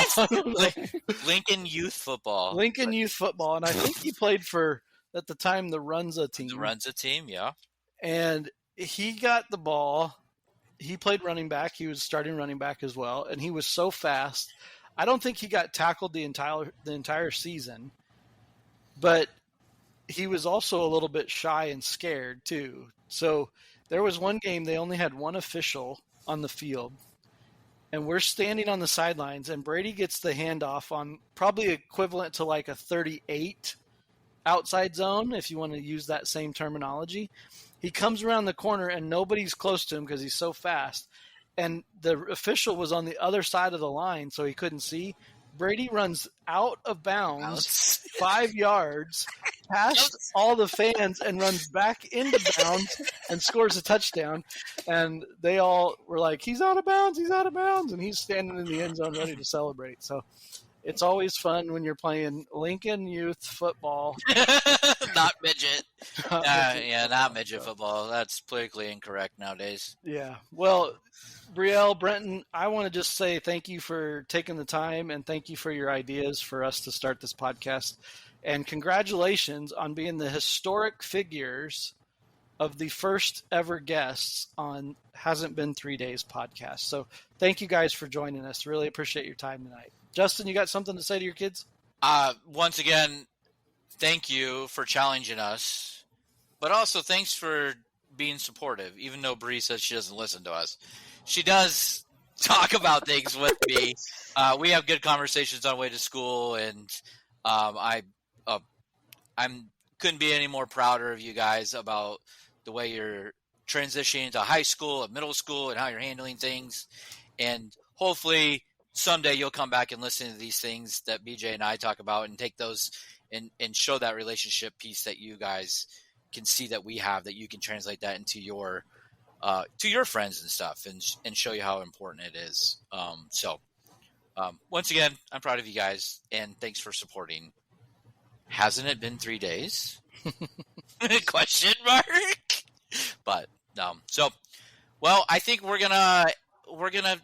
Lincoln Youth Football. Lincoln Youth Football, and I think he played for at the time the Runza team. The Runza team, yeah. And he got the ball. He played running back. He was starting running back as well, and he was so fast. I don't think he got tackled the entire season, but he was also a little bit shy and scared too. So there was one game they only had one official on the field, and we're standing on the sidelines, and Brady gets the handoff on probably equivalent to like a 38 outside zone, if you want to use that same terminology. He comes around the corner, and nobody's close to him because he's so fast. And the official was on the other side of the line, so he couldn't see. Brady runs out of bounds 5 yards, past all the fans, and runs back into bounds and scores a touchdown. And they all were like, he's out of bounds, and he's standing in the end zone ready to celebrate. So it's always fun when you're playing Lincoln Youth Football. Not midget. Not midget football. That's politically incorrect nowadays. Yeah. Well, Brielle, Brenton, I want to just say thank you for taking the time, and thank you for your ideas for us to start this podcast. And congratulations on being the historic figures of the first ever guests on Hasn't Been 3 Days podcast. So thank you guys for joining us. Really appreciate your time tonight. Justin, you got something to say to your kids? Once again, thank you for challenging us, but also thanks for being supportive, even though Bree says she doesn't listen to us. She does talk about things with me. We have good conversations on the way to school, and I'm couldn't be any more prouder of you guys about the way you're transitioning to high school and middle school and how you're handling things. And hopefully someday you'll come back and listen to these things that BJ and I talk about and take those and show that relationship piece that you guys can see that we have, that you can translate that into your friends and stuff, and show you how important it is. Once again, I'm proud of you guys, and thanks for supporting. Hasn't it been 3 days? Question mark. But well, I think we're gonna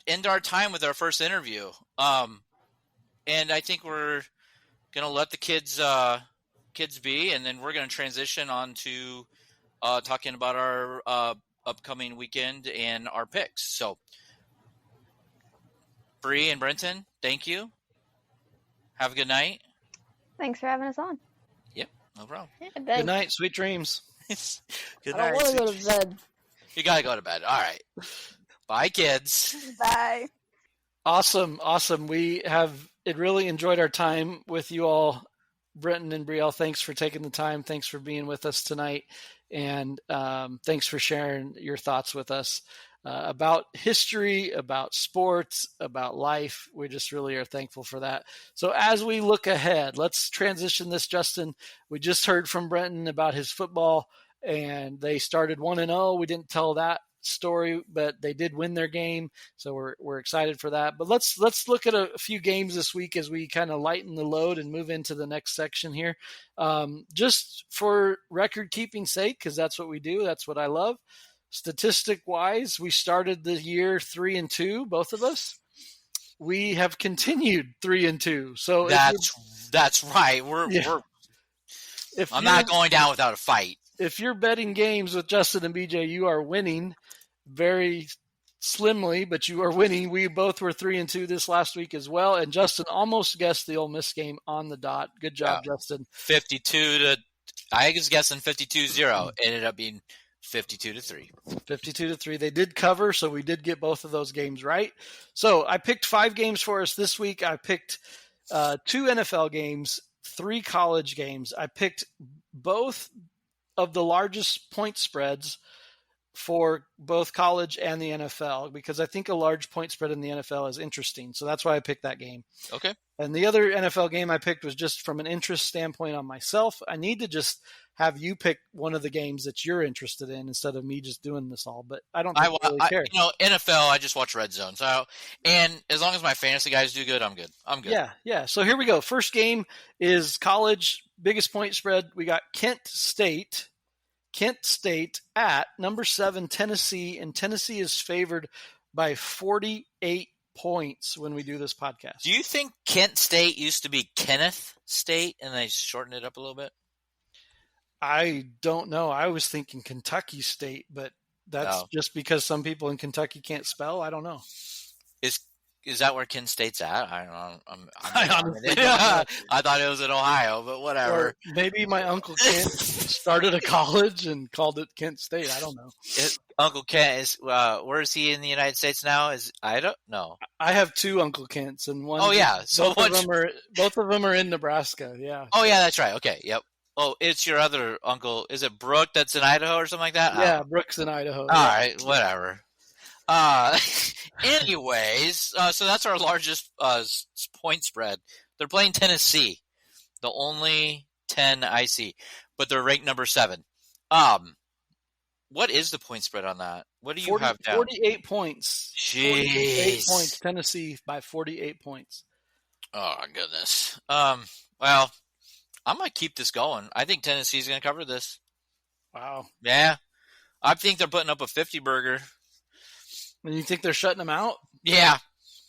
end our time with our first interview. And I think we're gonna let the kids be, and then we're gonna transition on to talking about our upcoming weekend and our picks. So, Bree and Brenton, thank you. Have a good night. Thanks for having us on. Yep, no problem. Yeah, Good night. Sweet dreams. Good I night. don't want to go to bed. You gotta go to bed. All right. Bye, kids. Bye. Awesome. We have really enjoyed our time with you all. Brenton and Brielle, thanks for taking the time. Thanks for being with us tonight. And thanks for sharing your thoughts with us about history, about sports, about life. We just really are thankful for that. So as we look ahead, let's transition this, Justin. We just heard from Brenton about his football, and they started 1-0. We didn't tell that story, but they did win their game, so we're excited for that. But let's look at a few games this week as we kind of lighten the load and move into the next section here. Just for record keeping sake, because that's what we do, that's what I love. Statistic wise, we started the year 3-2, both of us. We have continued 3-2. So that's right. I'm not going down without a fight. If you're betting games with Justin and BJ, you are winning very slimly, but you are winning. We both were 3-2 this last week as well. And Justin almost guessed the Ole Miss game on the dot. Good job, Justin. I was guessing 52-0. Ended up being 52-3. 52-3. They did cover, so we did get both of those games right. So I picked 5 games for us this week. I picked 2 NFL games, 3 college games. I picked both of the largest point spreads for both college and the NFL, because I think a large point spread in the NFL is interesting. So that's why I picked that game. Okay. And the other NFL game I picked was just from an interest standpoint on myself. I need to just have you pick one of the games that you're interested in instead of me just doing this all. But I don't think I really care. NFL, I just watch Red Zone. So, and as long as my fantasy guys do good, I'm good. Yeah. So here we go. First game is college, biggest point spread. We got Kent State at number 7 Tennessee, and Tennessee is favored by 48 points when we do this podcast. Do you think Kent State used to be Kenneth State and they shortened it up a little bit? I don't know. I was thinking Kentucky State, but that's just because some people in Kentucky can't spell. I don't know. Is that where Kent State's at? I don't know. I thought it was in Ohio, but whatever. Or maybe my Uncle Kent started a college and called it Kent State. I don't know. Uncle Kent is where is he in the United States now? I don't know. I have 2 Uncle Kents, and one. Oh yeah, so both of them are in Nebraska. Yeah. Oh yeah, that's right. Okay, yep. Oh, it's your other uncle. Is it Brooke that's in Idaho or something like that? Yeah, Brooke's in Idaho. All right, whatever. Anyways, so that's our largest point spread. They're playing Tennessee, the only 10 I see, but they're ranked number 7. What is the point spread on that? What do you have down? 48 points. Jeez. 48 points. Tennessee by 48 points. Oh, goodness. Well, I might keep this going. I think Tennessee's going to cover this. Wow. Yeah. I think they're putting up a 50 burger. And you think they're shutting them out? Yeah.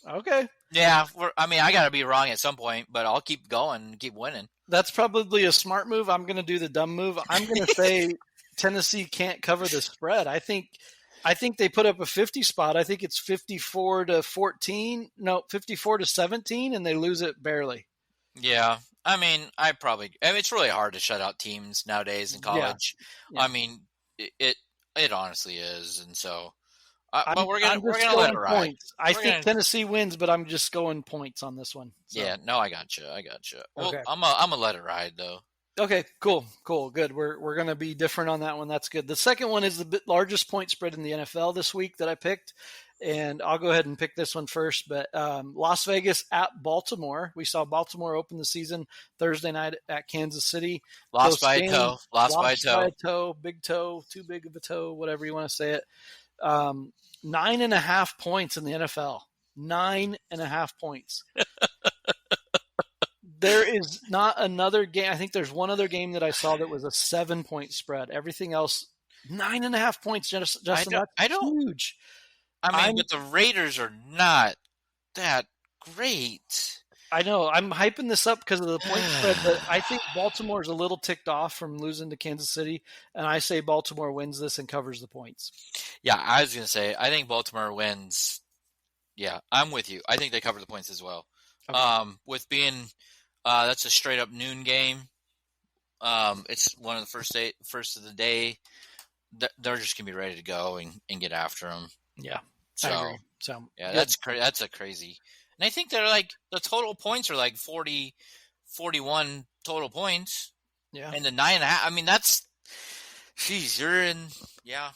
Okay. Yeah. I got to be wrong at some point, but I'll keep going and keep winning. That's probably a smart move. I'm going to do the dumb move. I'm going to say Tennessee can't cover the spread. I think they put up a 50 spot. I think it's 54-14. No, 54-17, and they lose it barely. Yeah. It's really hard to shut out teams nowadays in college. Yeah. It honestly is. And so, but we're gonna let it ride. Points. I think Tennessee wins, but I'm just going points on this one. So. Yeah, no, I got you. Well, okay. I'm gonna let it ride though. Okay, cool, good. We're going to be different on that one. That's good. The second one is the largest point spread in the NFL this week that I picked, and I'll go ahead and pick this one first. But Las Vegas at Baltimore. We saw Baltimore open the season Thursday night at Kansas City. Lost by a toe. Lost by a toe. Big toe, too big of a toe, whatever you want to say it. 9.5 points in the NFL. 9.5 points. There is not another game. I think there's one other game that I saw that was a 7-point spread. Everything else, 9.5 points. Justin, that's huge. I mean, but the Raiders are not that great. I know. I'm hyping this up because of the point spread, but I think Baltimore's a little ticked off from losing to Kansas City, and I say Baltimore wins this and covers the points. Yeah, I was going to say, I think Baltimore wins. Yeah, I'm with you. I think they cover the points as well. Okay. With being... that's a straight up noon game. It's one of the first of the day. They're just gonna be ready to go and get after them. Yeah, so I agree. So yeah, that's a crazy. And I think they're like the total points are like 40, 41 total points. Yeah, and the 9.5. I mean, that's. Jeez, you're in. Yeah.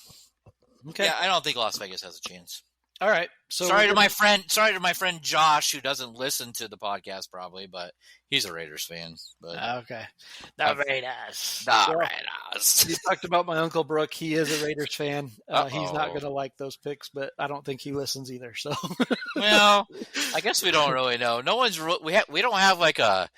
Okay. Yeah, I don't think Las Vegas has a chance. All right. So sorry to my friend Josh, who doesn't listen to the podcast probably, but he's a Raiders fan. But okay, the Raiders. Raiders. You talked about my Uncle Brooke. He is a Raiders fan. He's not going to like those picks, but I don't think he listens either. So, well, I guess we don't really know. No one's we don't have like a.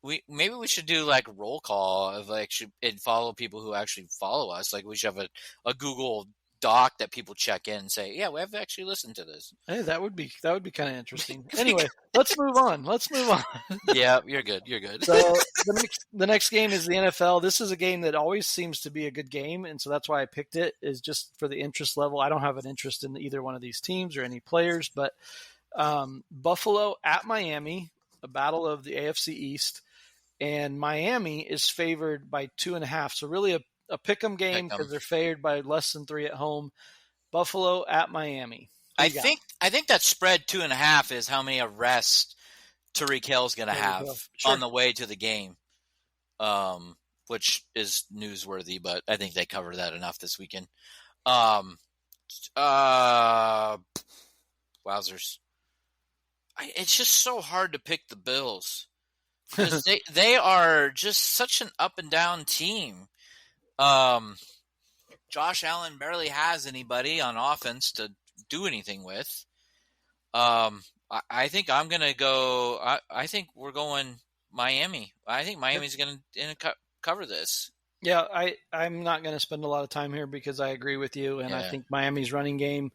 Maybe we should do like a roll call of like and follow people who actually follow us. Like we should have a Google Doc that people check in and say, yeah, we have actually listened to this. Hey, that would be kind of interesting. Anyway, let's move on. Yeah, you're good. So the next game is the NFL. This is a game that always seems to be a good game, and so that's why I picked it, is just for the interest level. I don't have an interest in either one of these teams or any players, but Buffalo at Miami, a battle of the AFC East, and Miami is favored by 2.5. So really a pick 'em game because they're favored by less than 3 at home. Buffalo at Miami. I think that spread 2.5 is how many arrests Tyreek Hill's going to have on the way to the game, which is newsworthy. But I think they cover that enough this weekend. Wowzers! It's just so hard to pick the Bills because they are just such an up and down team. Josh Allen barely has anybody on offense to do anything with. I think I'm gonna go. I think we're going Miami. I think Miami's gonna cover this. Yeah, I'm not going to spend a lot of time here because I agree with you, and I think Miami's running game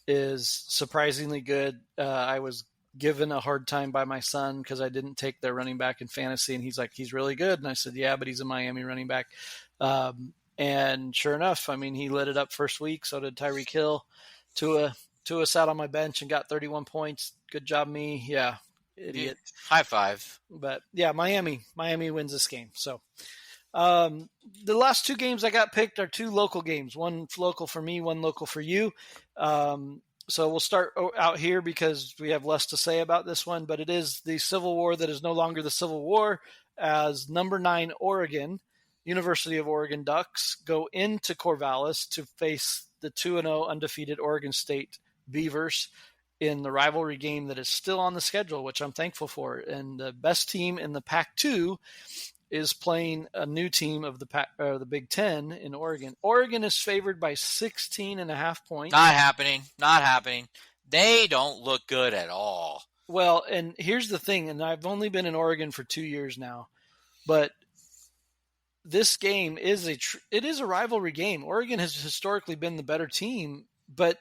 is surprisingly good. I was given a hard time by my son because I didn't take their running back in fantasy, and he's like, he's really good, and I said, yeah, but he's a Miami running back. And sure enough, I mean, he lit it up first week. So did Tyreek Hill. Tua sat on my bench and got 31 points. Good job, me. Yeah, idiot. High five. But yeah, Miami wins this game. So the last two games I got picked are two local games. One local for me, one local for you. So we'll start out here because we have less to say about this one. But it is the Civil War that is no longer the Civil War, as number 9 Oregon, University of Oregon Ducks, go into Corvallis to face the 2-0 undefeated Oregon State Beavers in the rivalry game that is still on the schedule, which I'm thankful for. And the best team in the Pac-2 is playing a new team of the Big Ten in Oregon. Oregon is favored by 16.5 points. Not happening. They don't look good at all. Well, and here's the thing, and I've only been in Oregon for 2 years now, but this game is a rivalry game. Oregon has historically been the better team, but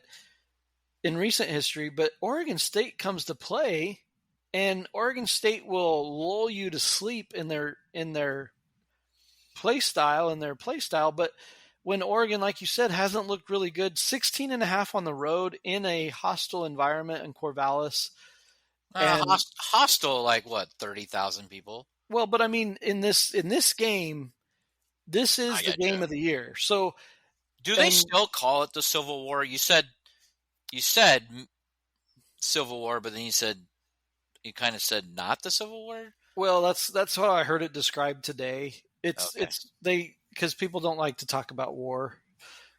in recent history, but Oregon State comes to play, and Oregon State will lull you to sleep in their play style, but when Oregon, like you said, hasn't looked really good, 16.5 on the road in a hostile environment in Corvallis. Hostile, like what, 30,000 people? Well, but I mean, in this game, this is the game of the year. So, do they still call it the Civil War? You said Civil War, but then you kind of said not the Civil War. Well, that's how I heard it described today. It's because people don't like to talk about war.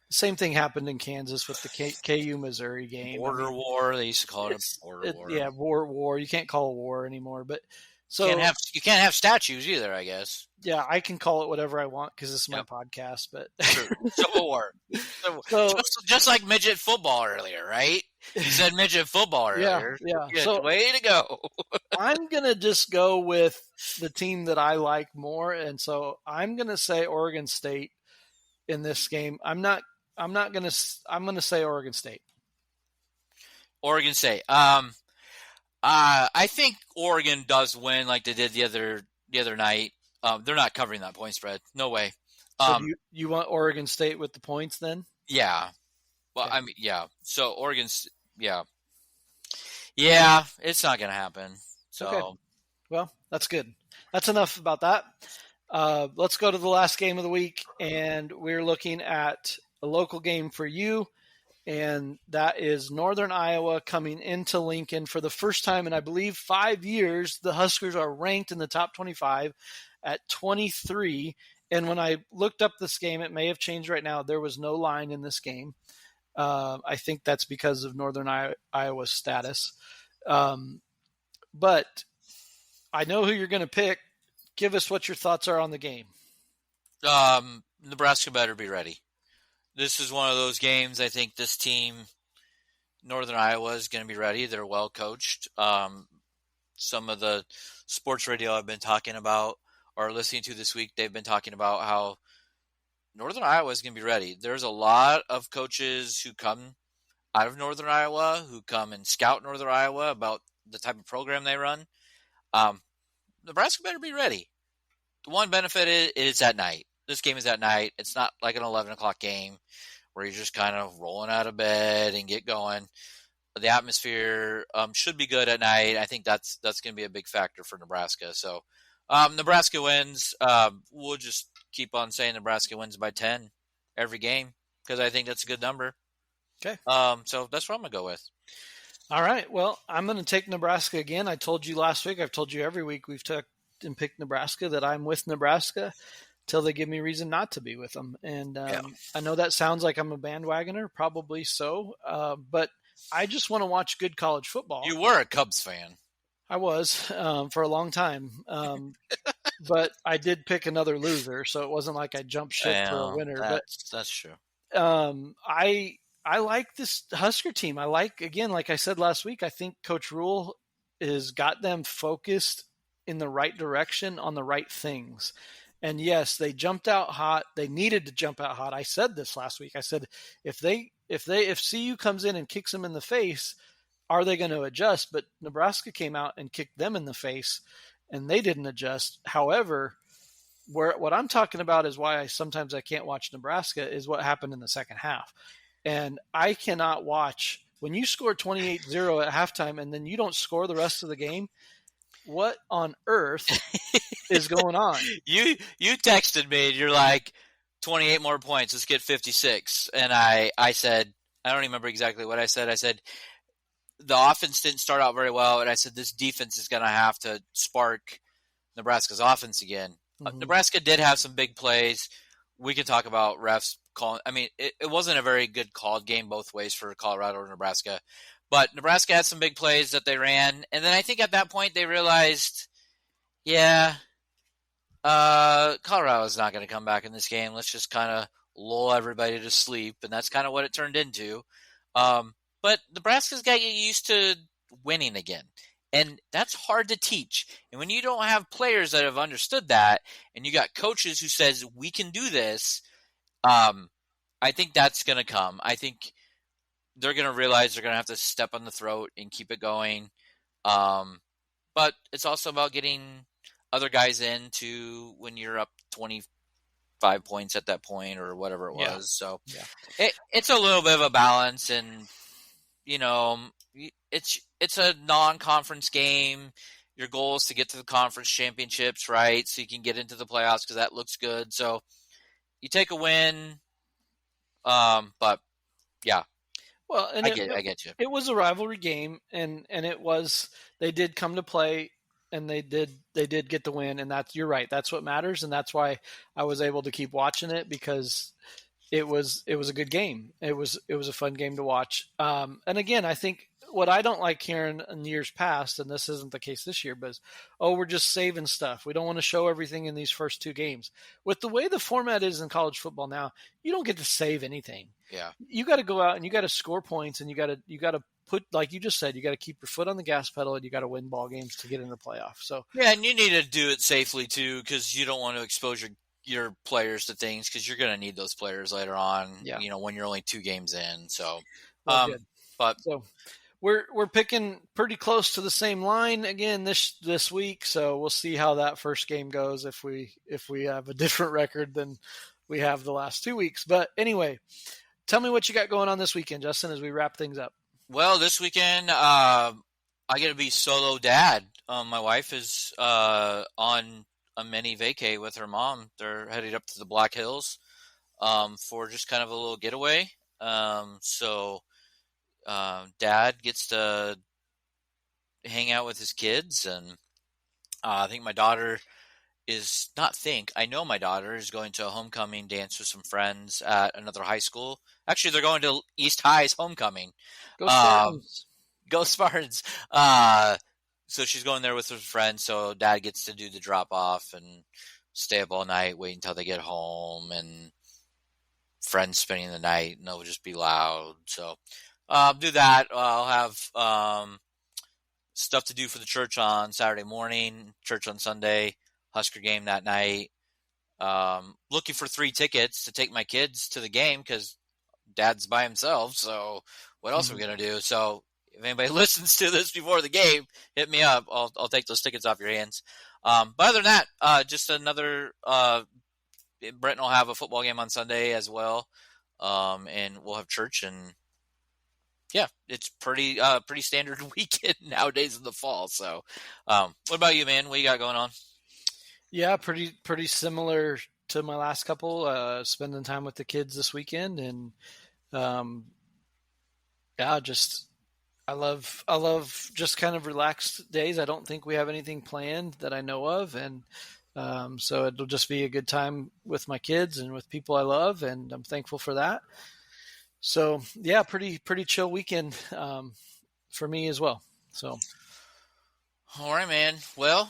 Same thing happened in Kansas with the KU Missouri game. Border war. They used to call it a border war. Yeah, war. You can't call it war anymore. But so you can't have statues either, I guess. Yeah, I can call it whatever I want because this is my podcast. But Civil War. So just like midget football earlier, right? You said midget football earlier. Yeah. Good. So way to go. I'm gonna just go with the team that I like more, and so I'm gonna say Oregon State in this game. I'm gonna say Oregon State. Oregon State. I think Oregon does win like they did the other night. They're not covering that point spread. No way. So you want Oregon State with the points then? Yeah. Well, Okay. I mean, yeah. So Oregon's, yeah. Yeah, it's not going to happen. So, Okay. Well, that's good. That's enough about that. Let's go to the last game of the week, and we're looking at a local game for you, and that is Northern Iowa coming into Lincoln for the first time in, I believe, 5 years. The Huskers are ranked in the top 25 at 23, and when I looked up this game, it may have changed right now. There was no line in this game. I think that's because of Northern Iowa's status. But I know who you're going to pick. Give us what your thoughts are on the game. Nebraska better be ready. This is one of those games. I think this team, Northern Iowa, is going to be ready. They're well coached. Some of the sports radio I've been talking about or listening to this week, they've been talking about how Northern Iowa is going to be ready. There's a lot of coaches who come out of Northern Iowa, who come and scout Northern Iowa about the type of program they run. Nebraska better be ready. The one benefit is at night. This game is at night. It's not like an 11 o'clock game where you're just kind of rolling out of bed and get going. The atmosphere should be good at night. I think that's going to be a big factor for Nebraska. So Nebraska wins. We'll just keep on saying Nebraska wins by 10 every game because I think that's a good number. Okay. So that's what I'm going to go with. All right. Well, I'm going to take Nebraska again. I told you last week. I've told you every week we've took and picked Nebraska that I'm with Nebraska till they give me reason not to be with them. And I know that sounds like I'm a bandwagoner, probably so. But I just want to watch good college football. You were a Cubs fan. I was for a long time. But I did pick another loser, so it wasn't like I jumped ship for a winner. That's true. I like this Husker team. I like I said last week, I think Coach Rule has got them focused in the right direction on the right things. And yes, they jumped out hot. They needed to jump out hot. I said this last week. I said, if CU comes in and kicks them in the face, are they going to adjust? But Nebraska came out and kicked them in the face, and they didn't adjust. However, what I'm talking about is why sometimes I can't watch Nebraska is what happened in the second half. And I cannot watch when you score 28-0 at halftime and then you don't score the rest of the game. What on earth is going on? You texted me and you're like, 28 more points. Let's get 56. And I said, I don't remember exactly what I said. I said, the offense didn't start out very well. And I said, this defense is going to have to spark Nebraska's offense again. Mm-hmm. Nebraska did have some big plays. We can talk about refs calling. I mean, it wasn't a very good called game both ways for Colorado or Nebraska. But Nebraska had some big plays that they ran. And then I think at that point they realized, Colorado's not going to come back in this game. Let's just kind of lull everybody to sleep. And that's kind of what it turned into. But Nebraska's got you used to winning again. And that's hard to teach. And when you don't have players that have understood that, and you got coaches who says, we can do this, I think that's going to come. I think they're going to realize they're going to have to step on the throat and keep it going. But it's also about getting other guys in to when you're up 25 points at that point or whatever it was. So it's a little bit of a balance, and it's a non-conference game. Your goal is to get to the conference championships, right? So you can get into the playoffs because that looks good. So you take a win, but yeah. Well, and I get you. It was a rivalry game, and they did come to play and they did get the win, and you're right. That's what matters, and that's why I was able to keep watching it, because it was a good game. It was a fun game to watch. And again, I think what I don't like hearing in years past, and this isn't the case this year, but we're just saving stuff. We don't want to show everything in these first 2 games. With the way the format is in college football now, you don't get to save anything. Yeah. You got to go out and you got to score points, and you got to put, like you just said, you got to keep your foot on the gas pedal, and you got to win ball games to get in the playoff. So yeah, and you need to do it safely too, because you don't want to expose your players to things, because you're going to need those players later on. Yeah. When you're only 2 games in. So, good. but so we're picking pretty close to the same line again this week. So we'll see how that first game goes, if we have a different record than we have the last 2 weeks. But anyway, tell me what you got going on this weekend, Justin, as we wrap things up. Well, this weekend, I get to be solo dad. My wife is on a mini vacay with her mom. They're headed up to the Black Hills for just kind of a little getaway. So Dad gets to hang out with his kids, and I think my daughter I know my daughter is going to a homecoming dance with some friends at another high school. Actually, they're going to East High's homecoming. Go Spartans. Go Spartans. So she's going there with her friends, so Dad gets to do the drop-off and stay up all night, wait until they get home, and friends spending the night, and they'll just be loud. So do that. I'll have stuff to do for the church on Saturday morning, church on Sunday, Husker game that night. Looking for 3 tickets to take my kids to the game, because Dad's by himself, so what else are we going to do? So if anybody listens to this before the game, hit me up. I'll take those tickets off your hands. But other than that, just another Brenton will have a football game on Sunday as well, and we'll have church, and yeah, it's pretty standard weekend nowadays in the fall. So what about you, man? What you got going on? Yeah, pretty similar to my last couple. Spending time with the kids this weekend, and I love just kind of relaxed days. I don't think we have anything planned that I know of, and so it'll just be a good time with my kids and with people I love, and I'm thankful for that. So yeah, pretty chill weekend for me as well. So, all right, man. Well,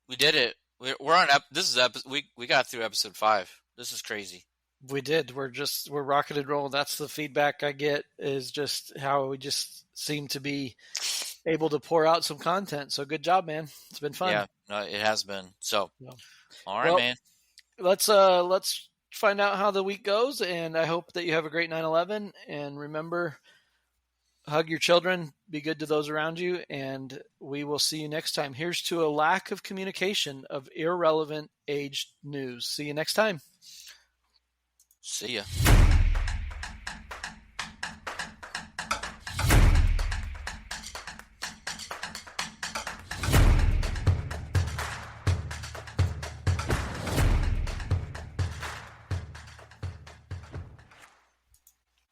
we did it. We're on. This is we got through episode 5. This is crazy. We did. We're rocketed roll. That's the feedback I get, is just how we just seem to be able to pour out some content. So good job, man. It's been fun. Yeah, no, it has been. So, all right, well, man. Let's find out how the week goes, and I hope that you have a great 9/11. And remember, hug your children, be good to those around you, and we will see you next time. Here's to a lack of communication of irrelevant aged news. See you next time. See ya.